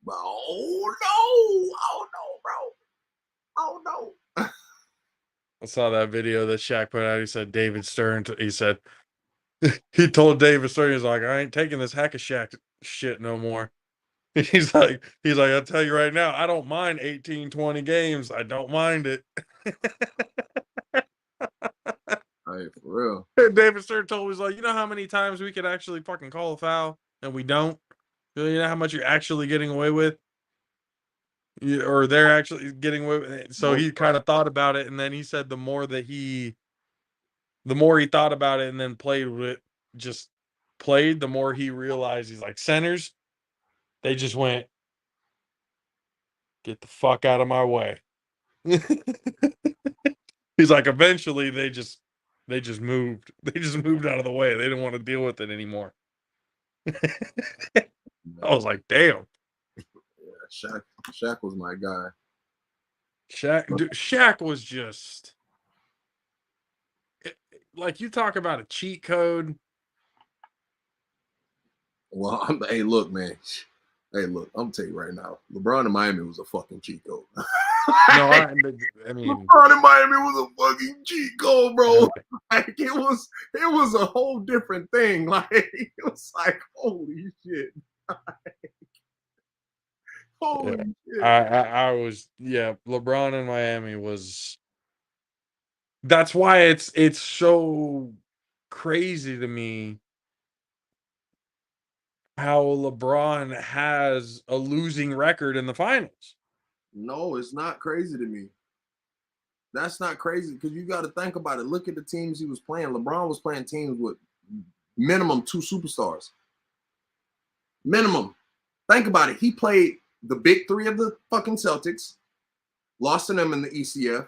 But oh no, bro. Oh no.
I saw that video that Shaq put out. He said David Stern. He said he told David Stern, he's like, I ain't taking this hack of Shaq shit no more. He's like, I'll tell you right now, I don't mind 18, 20 games. I don't mind it.
Hey, for real.
David Stern told me, he's like, you know how many times we could actually fucking call a foul and we don't? You know how much you're actually getting away with? Or they're actually getting away with it. So he kind of thought about it, and then he said the more he thought about it and then played with it, the more he realized he's like, centers, they just went, get the fuck out of my way. He's like, eventually they just moved. They just moved out of the way. They didn't want to deal with it anymore. I was like, damn.
Yeah, Shaq was my guy.
Shaq was just like, you talk about a cheat code.
Well, hey, look, man. Hey, look, I'm tell you right now, LeBron in Miami was a fucking cheat code.
No, I mean,
LeBron in Miami was a fucking cheat code, bro. Like it was a whole different thing. Like it was like, holy shit. Holy shit.
I was, yeah, LeBron in Miami was. That's why it's so crazy to me how LeBron has a losing record in the finals.
No, it's not crazy to me. That's not crazy because you got to think about it. Look at the teams he was playing. LeBron was playing teams with minimum 2 superstars. Minimum. Think about it. He played the big 3 of the fucking Celtics, lost to them in the ECF.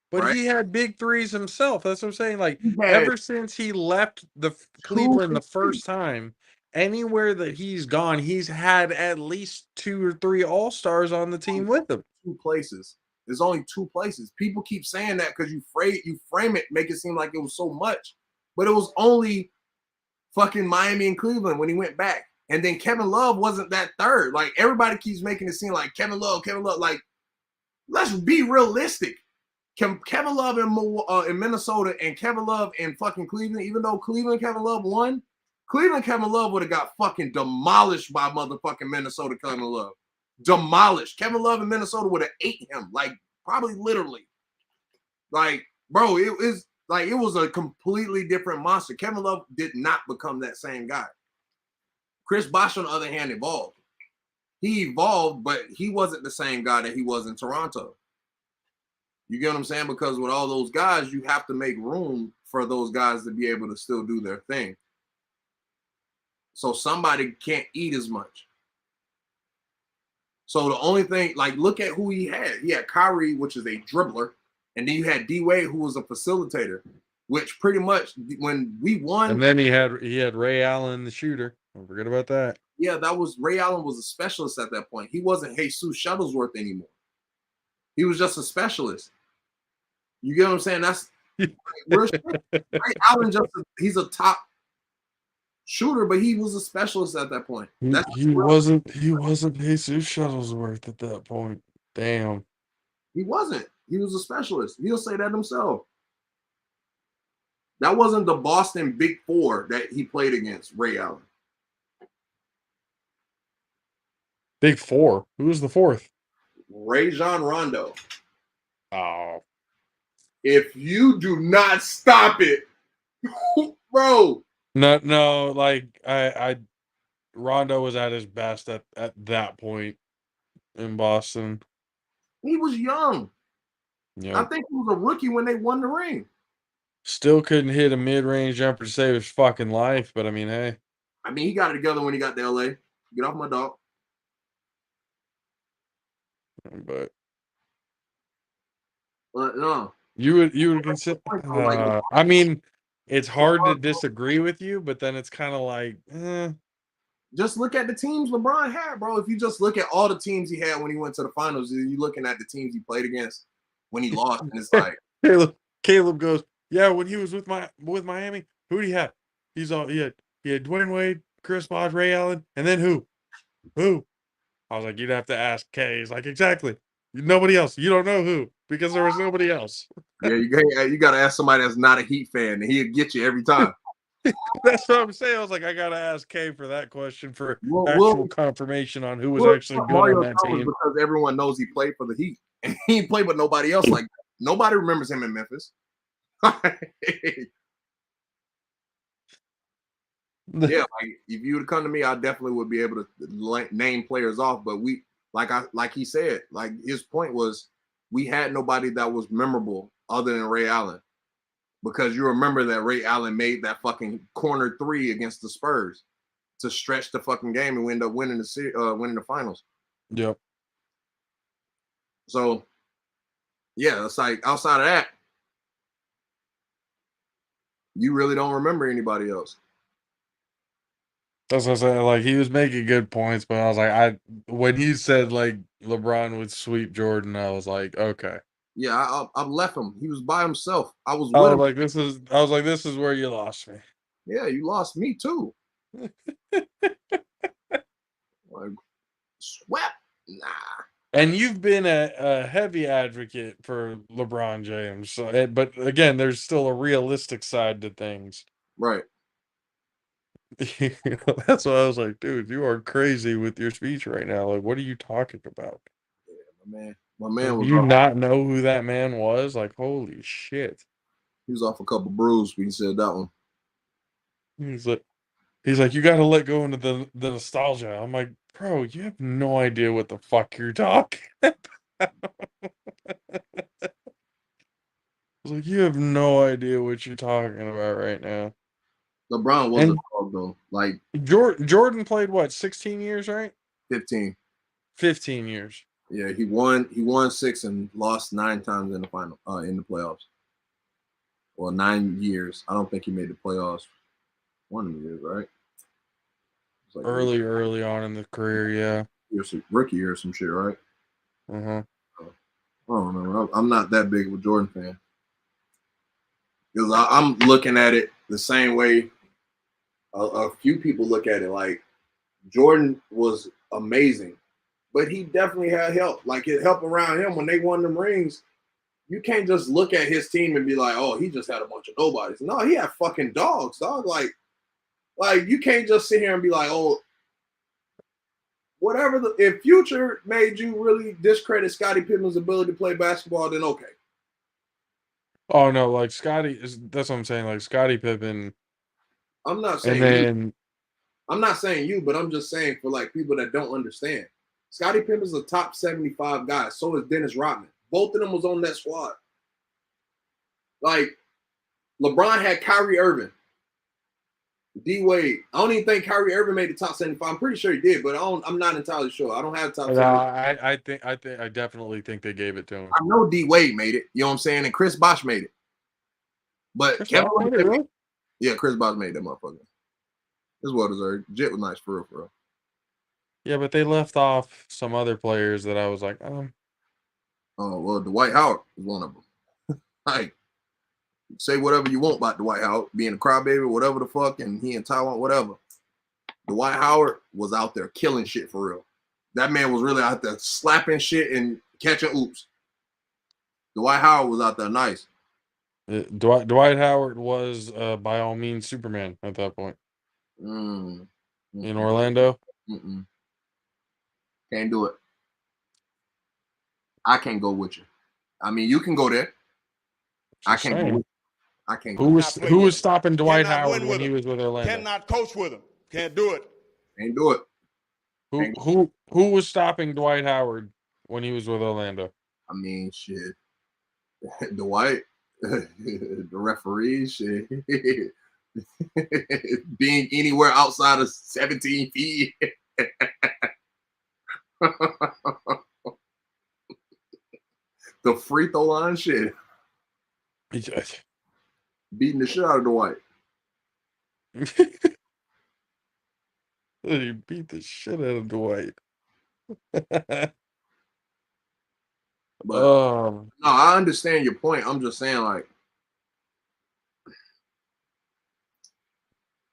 But
right?
he had big threes himself. That's what I'm saying. Like, ever since he left the Cleveland the first time, anywhere that he's gone, he's had at least 2 or 3 all-stars on the team with him.
2 places. There's only 2 places. People keep saying that because you frame it, make it seem like it was so much. But it was only fucking Miami and Cleveland when he went back. And then Kevin Love wasn't that third. Like, everybody keeps making it seem like Kevin Love. Like, let's be realistic. Kevin Love in Minnesota and Kevin Love in fucking Cleveland, even though Cleveland Kevin Love won, Cleveland Kevin Love would have got fucking demolished by motherfucking Minnesota Kevin Love. Demolished. Kevin Love in Minnesota would have ate him, like probably literally. Like, bro, it was a completely different monster. Kevin Love did not become that same guy. Chris Bosh, on the other hand, evolved. He evolved, but he wasn't the same guy that he was in Toronto. You get what I'm saying? Because with all those guys, you have to make room for those guys to be able to still do their thing. So somebody can't eat as much. So the only thing, like, look at who he had. He had Kyrie, which is a dribbler, and then you had D-Wade, who was a facilitator, which pretty much when we won.
And then he had Ray Allen, the shooter. Don't forget about that.
Yeah, that was Ray Allen was a specialist at that point. He wasn't Jesus Shuttlesworth anymore. He was just a specialist. You get what I'm saying? That's Ray Allen. He's a top shooter, but he was a specialist at that point.
He wasn't Jesus Shuttlesworth at that point. Damn.
He wasn't. He was a specialist. He'll say that himself. That wasn't the Boston Big Four that he played against, Ray Allen.
Big Four? Who was the fourth?
Rajon Rondo.
Oh.
If you do not stop it, bro.
No, like I Rondo was at his best at that point in Boston.
He was young.
Yeah.
I think he was a rookie when they won the ring.
Still couldn't hit a mid-range jumper to save his fucking life, but I mean, hey.
I mean, he got it together when he got to LA. Get off my dog.
But
no.
You would consider I mean, it's hard to disagree with you, but then it's kind of like,
Just look at the teams LeBron had, bro. If you just look at all the teams he had when he went to the finals, you're looking at the teams he played against when he lost, and it's like
Caleb goes, yeah, when he was with Miami, who did he have? He had Dwayne Wade, Chris Bosh, Ray Allen, and then who? I was like, you'd have to ask Kay. He's like, exactly. Nobody else. You don't know who because there was nobody else.
Yeah, you got to ask somebody that's not a Heat fan, and he'll get you every time.
That's what I'm saying. I was like, I gotta ask Kay for that question for actual confirmation on who was actually good on that team.
Because everyone knows he played for the Heat, and he played with nobody else. Like nobody remembers him in Memphis. Yeah, like if you would come to me, I definitely would be able to name players off. But we, like he said, like his point was, we had nobody that was memorable other than Ray Allen, because you remember that Ray Allen made that fucking corner three against the Spurs to stretch the fucking game, and we end up winning the finals.
Yep.
So, yeah, it's like outside of that, you really don't remember anybody else.
That's what I said. Like he was making good points, but I was like, when he said like LeBron would sweep Jordan, I was like, okay.
Yeah, I left him. He was by himself. I was with him.
I was like, this is where you lost me.
Yeah, you lost me too. Like, swept? Nah.
And you've been a heavy advocate for LeBron James. So, but again, there's still a realistic side to things.
Right.
That's why I was like, dude, you are crazy with your speech right now. Like, what are you talking about?
Yeah, my man was.
Do you not know who that man was? Like, holy shit.
He was off a couple brews when he said that one.
He's like, you got to let go into the nostalgia. I'm like, bro, you have no idea what the fuck you're talking about. I was like, you have no idea what you're talking about right now.
LeBron was a dog though. Like
Jordan played what, 16 years, right?
15.
15 years.
Yeah, he won 6 and lost 9 times in the final, in the playoffs. Well, 9 years. I don't think he made the playoffs 1 year, right?
Like early on in the career, yeah.
Rookie year or some shit, right?
Uh-huh.
I don't know. I'm not that big of a Jordan fan. Because I'm looking at it the same way a few people look at it. Like, Jordan was amazing, but he definitely had help. Like, it helped around him when they won them rings. You can't just look at his team and be like, oh, he just had a bunch of nobodies. No, he had fucking dogs, dog. Like you can't just sit here and be like, oh, whatever. If Future made you really discredit Scottie Pippen's ability to play basketball, then okay.
Oh no, like that's what I'm saying. Like Scottie Pippen.
I'm not saying. I'm not saying you, but I'm just saying for like people that don't understand. Scottie Pippen's a top 75 guy. So is Dennis Rodman. Both of them was on that squad. Like LeBron had Kyrie Irving, D Wade. I don't even think Kyrie Irving made the top 75. I'm pretty sure he did, but I'm not entirely sure. I don't have top
No,
75.
I definitely think they gave it to him.
I know D Wade made it. You know what I'm saying? And Chris Bosh made it. But
Chris
Kevin
Bosh made it, really?
Yeah, Chris Bosh made that motherfucker. This well deserved. Jet was nice for real, bro.
Yeah, but they left off some other players that I was like,
Oh, well, Dwight Howard was one of them. Like, say whatever you want about Dwight Howard, being a crybaby, whatever the fuck, and he in Taiwan, whatever. Dwight Howard was out there killing shit for real. That man was really out there slapping shit and catching oops. Dwight Howard was out there nice.
Dwight Howard was by all means Superman at that point
Mm.
in Orlando.
Mm-mm. Can't do it. I can't go with you. I mean, you can go there. I
Just
can't go
saying.
with you. I can't go.
Who was stopping Dwight
Cannot
Howard
win
when
with
he
him.
was with Orlando?
Cannot coach with him. Can't do it.
Can't do it.
Who was stopping Dwight Howard when he was with Orlando?
I mean, shit. Dwight, the referees, shit. Being anywhere outside of 17 feet. The free throw line, shit. Beating the shit out of Dwight.
He beat the shit out of Dwight.
But
Oh,
no, I understand your point. I'm just saying, like,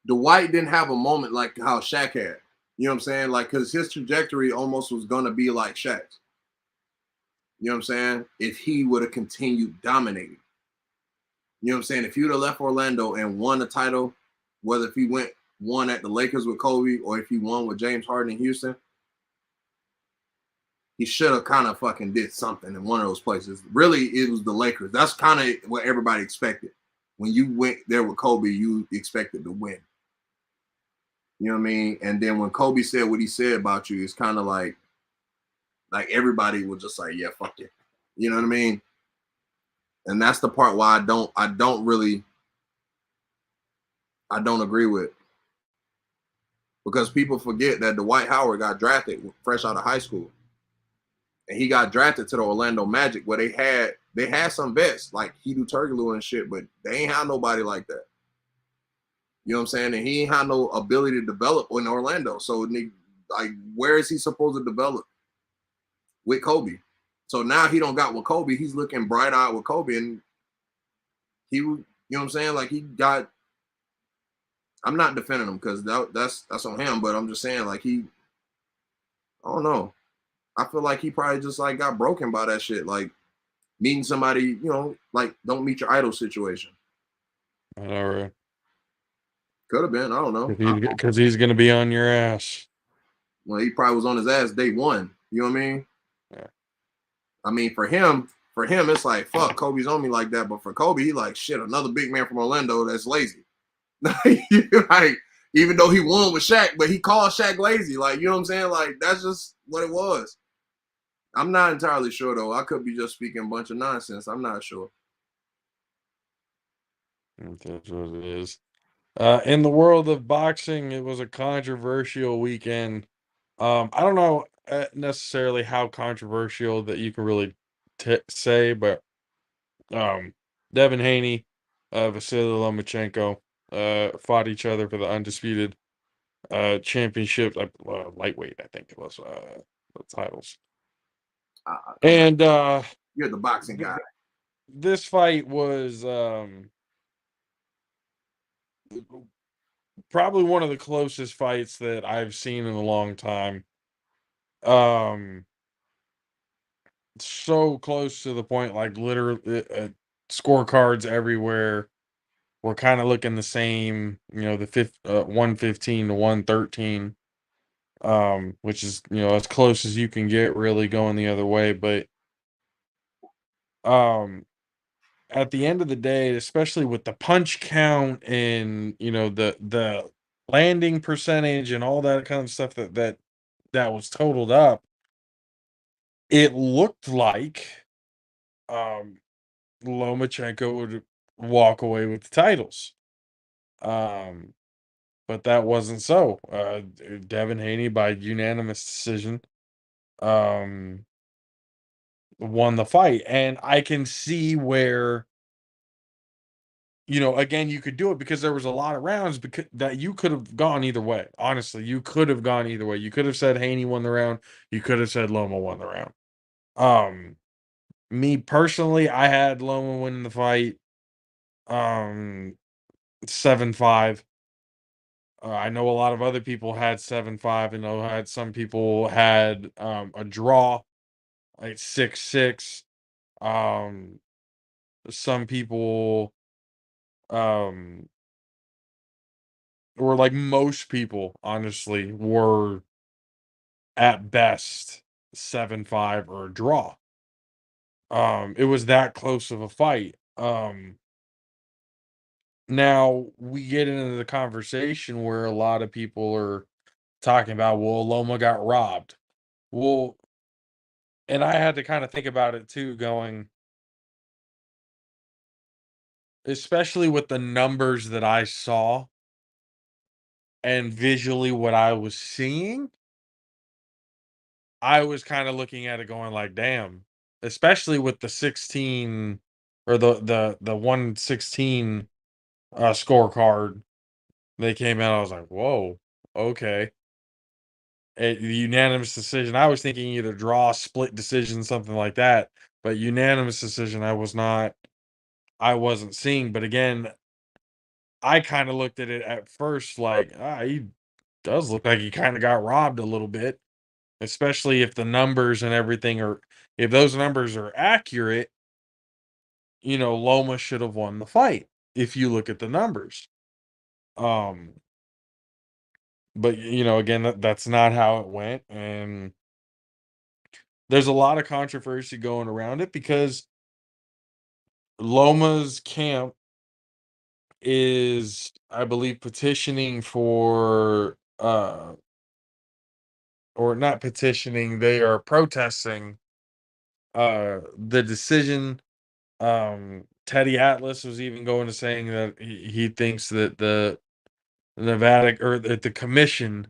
Dwight didn't have a moment like how Shaq had. You know what I'm saying? Like, because his trajectory almost was gonna be like Shaq's. You know what I'm saying? If he would have continued dominating. You know what I'm saying? If he would have left Orlando and won the title, whether if he won at the Lakers with Kobe or if he won with James Harden in Houston, he should have kind of fucking did something in one of those places. Really, it was the Lakers. That's kind of what everybody expected. When you went there with Kobe, you expected to win. You know what I mean? And then when Kobe said what he said about you, it's kind of like everybody was just like, yeah, fuck it. You know what I mean? And that's the part why I don't agree with. Because people forget that Dwight Howard got drafted fresh out of high school. And he got drafted to the Orlando Magic where they had some vets like Hedo Turkoglu and shit, but they ain't had nobody like that. You know what I'm saying? And he ain't had no ability to develop in Orlando. So like, where is he supposed to develop? With Kobe. So now he don't got with Kobe. He's looking bright-eyed with Kobe. And he, you know what I'm saying? Like, he got, I'm not defending him because that's on him, but I'm just saying, like, I don't know. I feel like he probably just like got broken by that shit. Like meeting somebody, you know, like don't meet your idol situation.
I know, right?
Could have been. I don't know.
Because he's gonna be on your ass.
Well, he probably was on his ass day one. You know what I mean?
Yeah.
I mean, for him, it's like, fuck, Kobe's on me like that. But for Kobe, he like, shit, another big man from Orlando that's lazy. Like, even though he won with Shaq, but he called Shaq lazy. Like, you know what I'm saying? Like, that's just what it was. I'm not entirely sure, though. I could be just speaking a bunch of nonsense. I'm not sure.
That's what it is. In the world of boxing, it was a controversial weekend. I don't know necessarily how controversial that you can really say, but Devin Haney, Vasily Lomachenko, fought each other for the undisputed championship, lightweight, I think it was, the titles. And
You're the boxing guy.
this fight was probably one of the closest fights that I've seen in a long time. So close to the point, like literally, scorecards everywhere. We're kind of looking the same, you know, the 115 to 113, which is, you know, as close as you can get really going the other way. But at the end of the day, especially with the punch count and, you know, the landing percentage and all that kind of stuff that was totaled up, it looked like Lomachenko would walk away with the titles. Um, but that wasn't so. Devin Haney by unanimous decision um won the fight. And I can see where, again, you could do it because there was a lot of rounds that you could have gone either way. Honestly, you could have gone either way. You could have said Haney won the round. You could have said Loma won the round. Um, Me personally, I had Loma win the fight. 7-5. I know a lot of other people had 7-5, and I had some people had a draw, like 6-6. Um, some people, um, or like most people, honestly, were at best 7-5 or a draw. It was that close of a fight. Now we get into the conversation where a lot of people are talking about, well, Loma got robbed. Well, and I had to kind of think about it too, going, especially with the numbers that I saw and visually what I was seeing, I was kind of looking at it going like, damn, especially with the 16 or the 116 scorecard they came out. I was like, whoa, okay. Unanimous decision. I was thinking either draw, split decision, something like that. But unanimous decision, I wasn't seeing. But again, I kind of looked at it at first like, he does look like he kind of got robbed a little bit, especially if the numbers and everything are, if those numbers are accurate, Loma should have won the fight if you look at the numbers. Um, but again, that's not how it went, and there's a lot of controversy going around it because Loma's camp is, I believe, petitioning for or not petitioning, they are protesting the decision. Teddy Atlas was even going to saying that he thinks that the Nevada, or that the commission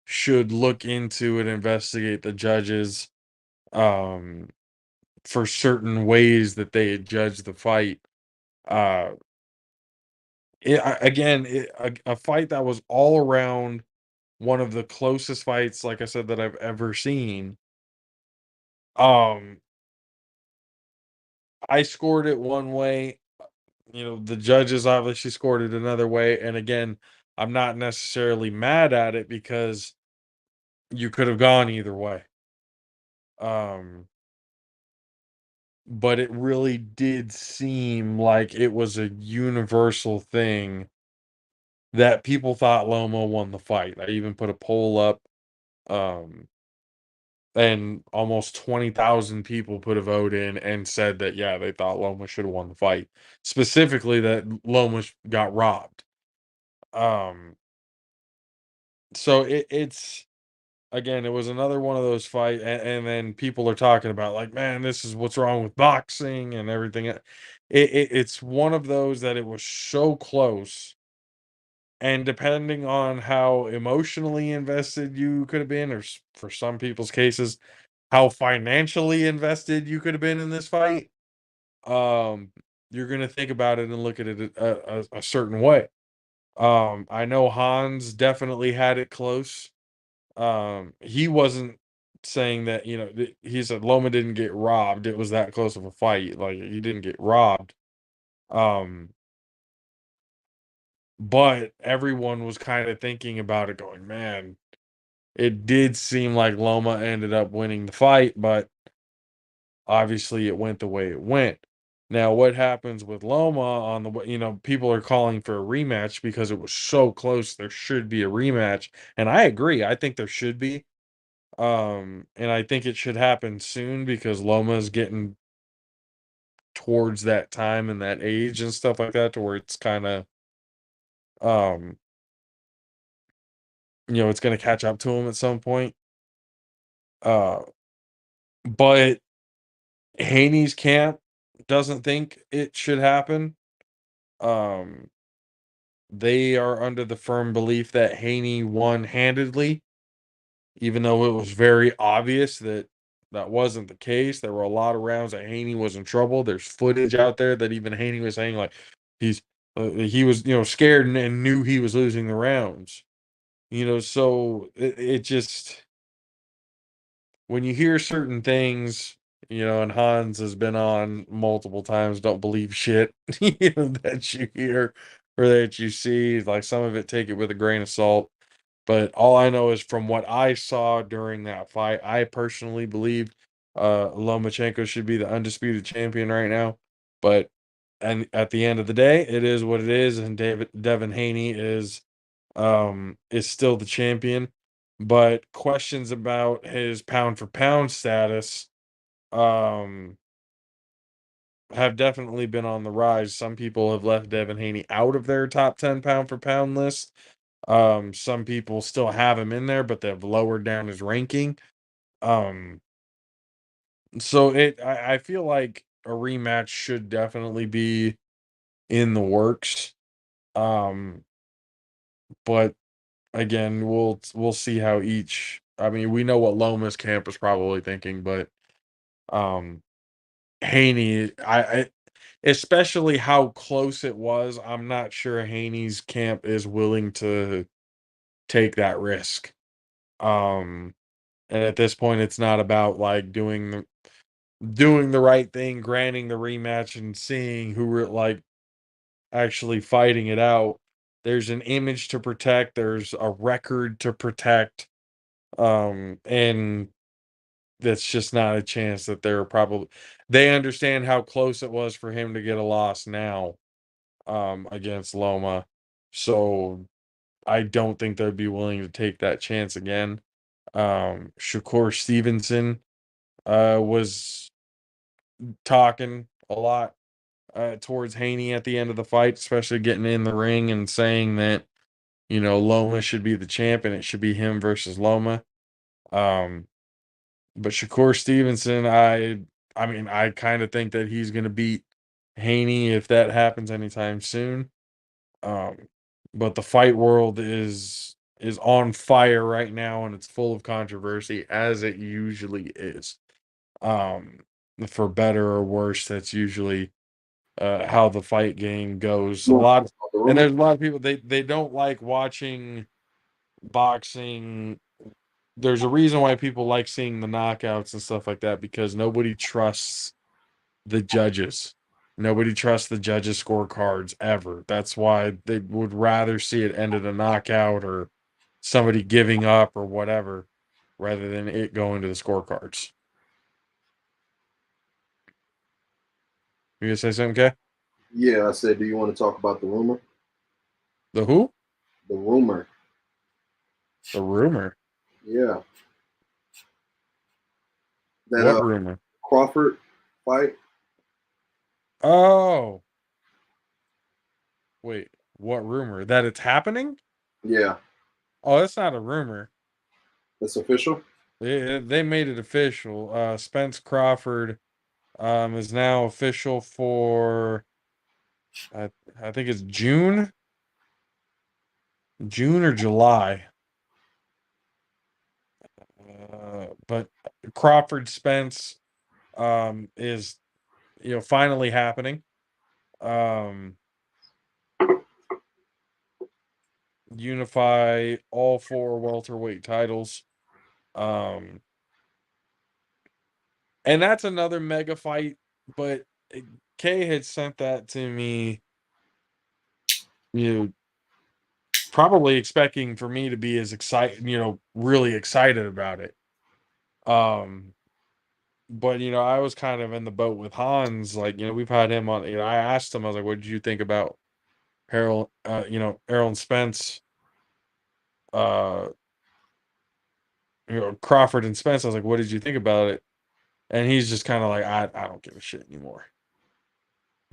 should look into and investigate the judges um for certain ways that they had judged the fight. uh again, a fight that was all around one of the closest fights, like I said, that I've ever seen. um I scored it one way, the judges obviously scored it another way, and again, I'm not necessarily mad at it because you could have gone either way. um but it really did seem like it was a universal thing that people thought Loma won the fight. I even put a poll up, um and almost 20,000 people put a vote in and said that, yeah, they thought Loma should have won the fight. Specifically, that Loma got robbed. Um, so it's, again, it was another one of those fight, and then people are talking about like, man, this is what's wrong with boxing and everything. It's one of those that it was so close, and depending on how emotionally invested you could have been, or for some people's cases, how financially invested you could have been in this fight, um, you're gonna think about it and look at it a certain way. I know Hans definitely had it close. He wasn't saying that, he said Loma didn't get robbed. It was that close of a fight. Like, he didn't get robbed. Um, but everyone was kind of thinking about it, going, man, it did seem like Loma ended up winning the fight, but obviously it went the way it went. Now, what happens with Loma on the way, people are calling for a rematch because it was so close. There should be a rematch. And I agree. I think there should be. And I think it should happen soon because Loma's getting towards that time and that age and stuff like that, to where it's kind of, um it's going to catch up to him at some point. But Haney's camp doesn't think it should happen. Um, they are under the firm belief that Haney won handedly, even though it was very obvious that that wasn't the case. There were a lot of rounds that Haney was in trouble. There's footage out there that even Haney was saying like he's he was scared and knew he was losing the rounds. So it just when you hear certain things, and Hans has been on multiple times, don't believe shit that you hear or that you see. Like some of it, take it with a grain of salt. But all I know is from what I saw during that fight, I personally believe Lomachenko should be the undisputed champion right now. But and at the end of the day, it is what it is, and Devin Haney is still the champion. But questions about his pound for pound status um have definitely been on the rise. Some people have left Devin Haney out of their top 10 pound for pound list. Some people still have him in there, but they've lowered down his ranking. Um, so I feel like a rematch should definitely be in the works. Um, but again, we'll see how each. I mean, we know what Loma's camp is probably thinking, but um, Haney, especially how close it was. I'm not sure Haney's camp is willing to take that risk. Um, and at this point, it's not about like doing the right thing, granting the rematch, and seeing who were like actually fighting it out. There's an image to protect. There's a record to protect. And that's just not a chance that they understand how close it was for him to get a loss now, against Loma. So I don't think they'd be willing to take that chance again. Shakur Stevenson was talking a lot towards Haney at the end of the fight, especially getting in the ring and saying that, Loma should be the champ and it should be him versus Loma. Um, but Shakur Stevenson, I mean, I kind of think that he's going to beat Haney if that happens anytime soon. Um, but the fight world is on fire right now and it's full of controversy as it usually is. Um, for better or worse, that's usually how the fight game goes. And there's a lot of people they don't like watching boxing. There's a reason why people like seeing the knockouts and stuff like that because nobody trusts the judges. Nobody trusts the judges' scorecards ever. That's why they would rather see it end in a knockout or somebody giving up or whatever rather than it going to the scorecards. You gonna say something, Kay?
Yeah, I said, do you want to talk about the rumor?
The who?
The rumor.
The rumor.
Yeah. That
What rumor?
Crawford fight.
Oh, wait. What rumor? That it's happening?
Yeah,
Oh, that's not a rumor.
that's official.
They made it official. Spence Crawford is now official for I I think it's June or July. But Crawford Spence is finally happening. Um Unify all four welterweight titles. Um and that's another mega fight, but Kay had sent that to me, you know, probably expecting for me to be as excited, really excited about it. Um, but I was kind of in the boat with Hans. Like, we've had him on. I asked him, I was like, "What did you think about Errol Spence, uh, Crawford and Spence?" I was like, "What did you think about it?" And he's just kind of like, "I don't give a shit anymore."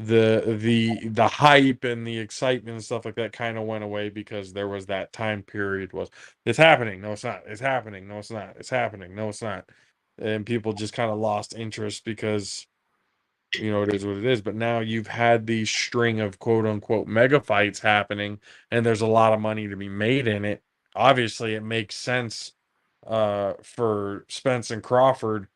the hype and the excitement and stuff like that kind of went away because there was that time period was it's happening, no it's not, it's happening, no it's not, it's happening, no it's not, and people just kind of lost interest because it is what it is. But now you've had these string of quote unquote mega fights happening, and there's a lot of money to be made in it. Obviously, it makes sense for Spence and Crawford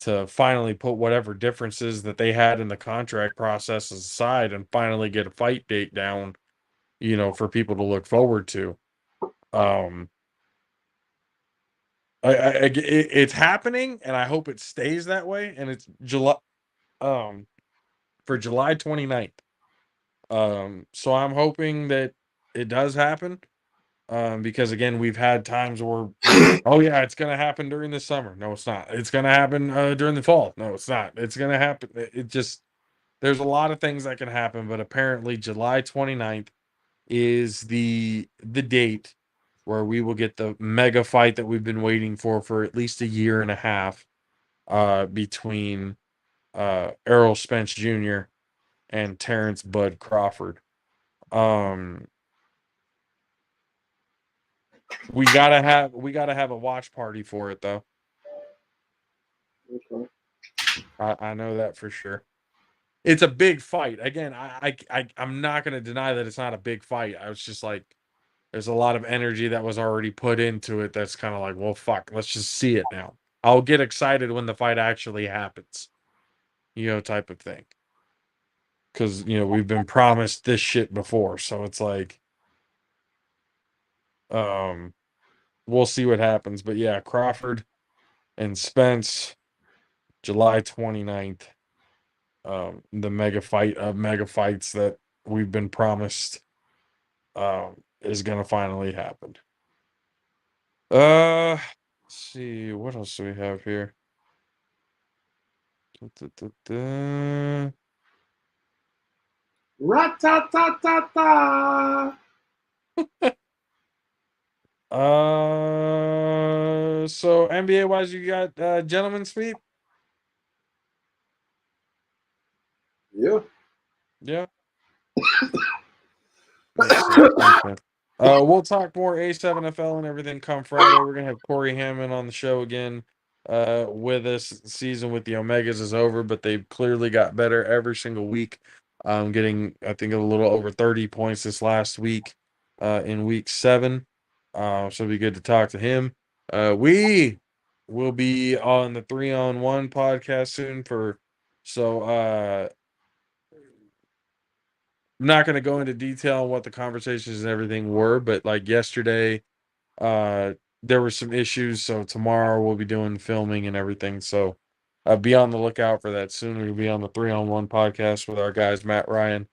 to finally put whatever differences that they had in the contract process aside and finally get a fight date down, for people to look forward to. Um, it's happening, and I hope it stays that way. And it's July, for July 29th. So I'm hoping that it does happen. Because again, we've had times where, oh yeah, it's gonna happen during the summer. No, it's not. It's gonna happen during the fall. No, it's not. It's gonna happen. It just there's a lot of things that can happen, but apparently July 29th is the date where we will get the mega fight that we've been waiting for at least a year and a half, between Errol Spence Jr. and Terrence Bud Crawford. Um, we gotta have a watch party for it though.
Okay.
I know that for sure. It's a big fight. Again, I'm not gonna deny that it's not a big fight. I was just like, there's a lot of energy that was already put into it. That's kind of like, well, fuck, let's just see it now. I'll get excited when the fight actually happens, type of thing. Because we've been promised this shit before, so it's like, um, we'll see what happens. But yeah, Crawford and Spence, July 29th. The mega fight of mega fights that we've been promised is gonna finally happen. Let's see, what else do we have here? Da-da-da-da.
Ra-ta-ta-ta-ta.
So NBA wise, you got gentlemen sweep?
Yeah.
Yeah. Let's see. Okay. We'll talk more A7FL and everything come Friday. We're gonna have Corey Hammond on the show again with us. Season with the Omegas is over, but they've clearly got better every single week. Getting I think a little over 30 points this last week in week 7. So it'll be good to talk to him. We will be on the 3-on-1 podcast soon I'm not going to go into detail on what the conversations and everything were, but like yesterday, there were some issues. So tomorrow we'll be doing filming and everything. So be on the lookout for that soon. We'll be on the 3-on-1 podcast with our guys, Matt Ryan,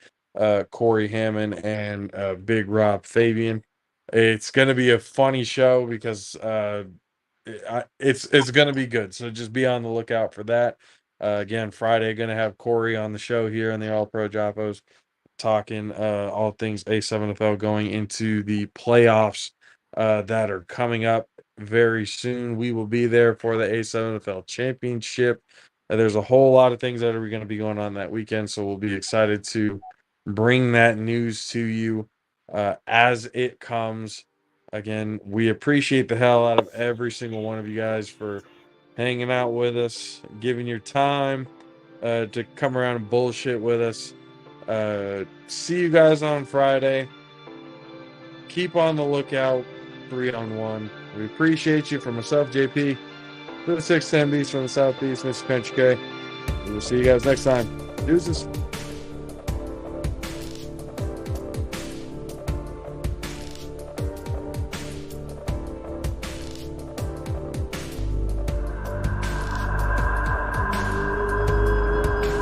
Corey Hammond, and Big Rob Fabian. It's going to be a funny show because it's going to be good. So just be on the lookout for that. Again, Friday, going to have Corey on the show here on the All Pro JAFFOs, talking all things A7FL going into the playoffs that are coming up very soon. We will be there for the A7FL championship. There's a whole lot of things that are going to be going on that weekend, so we'll be excited to bring that news to you as it comes. Again, we appreciate the hell out of every single one of you guys for hanging out with us, giving your time to come around and bullshit with us. See you guys on Friday. Keep on the lookout. 3-on-1. We appreciate you. For myself, JP, for the 610 Beast from the Southeast, Mr. Penchke. We will see you guys next time. Deuces.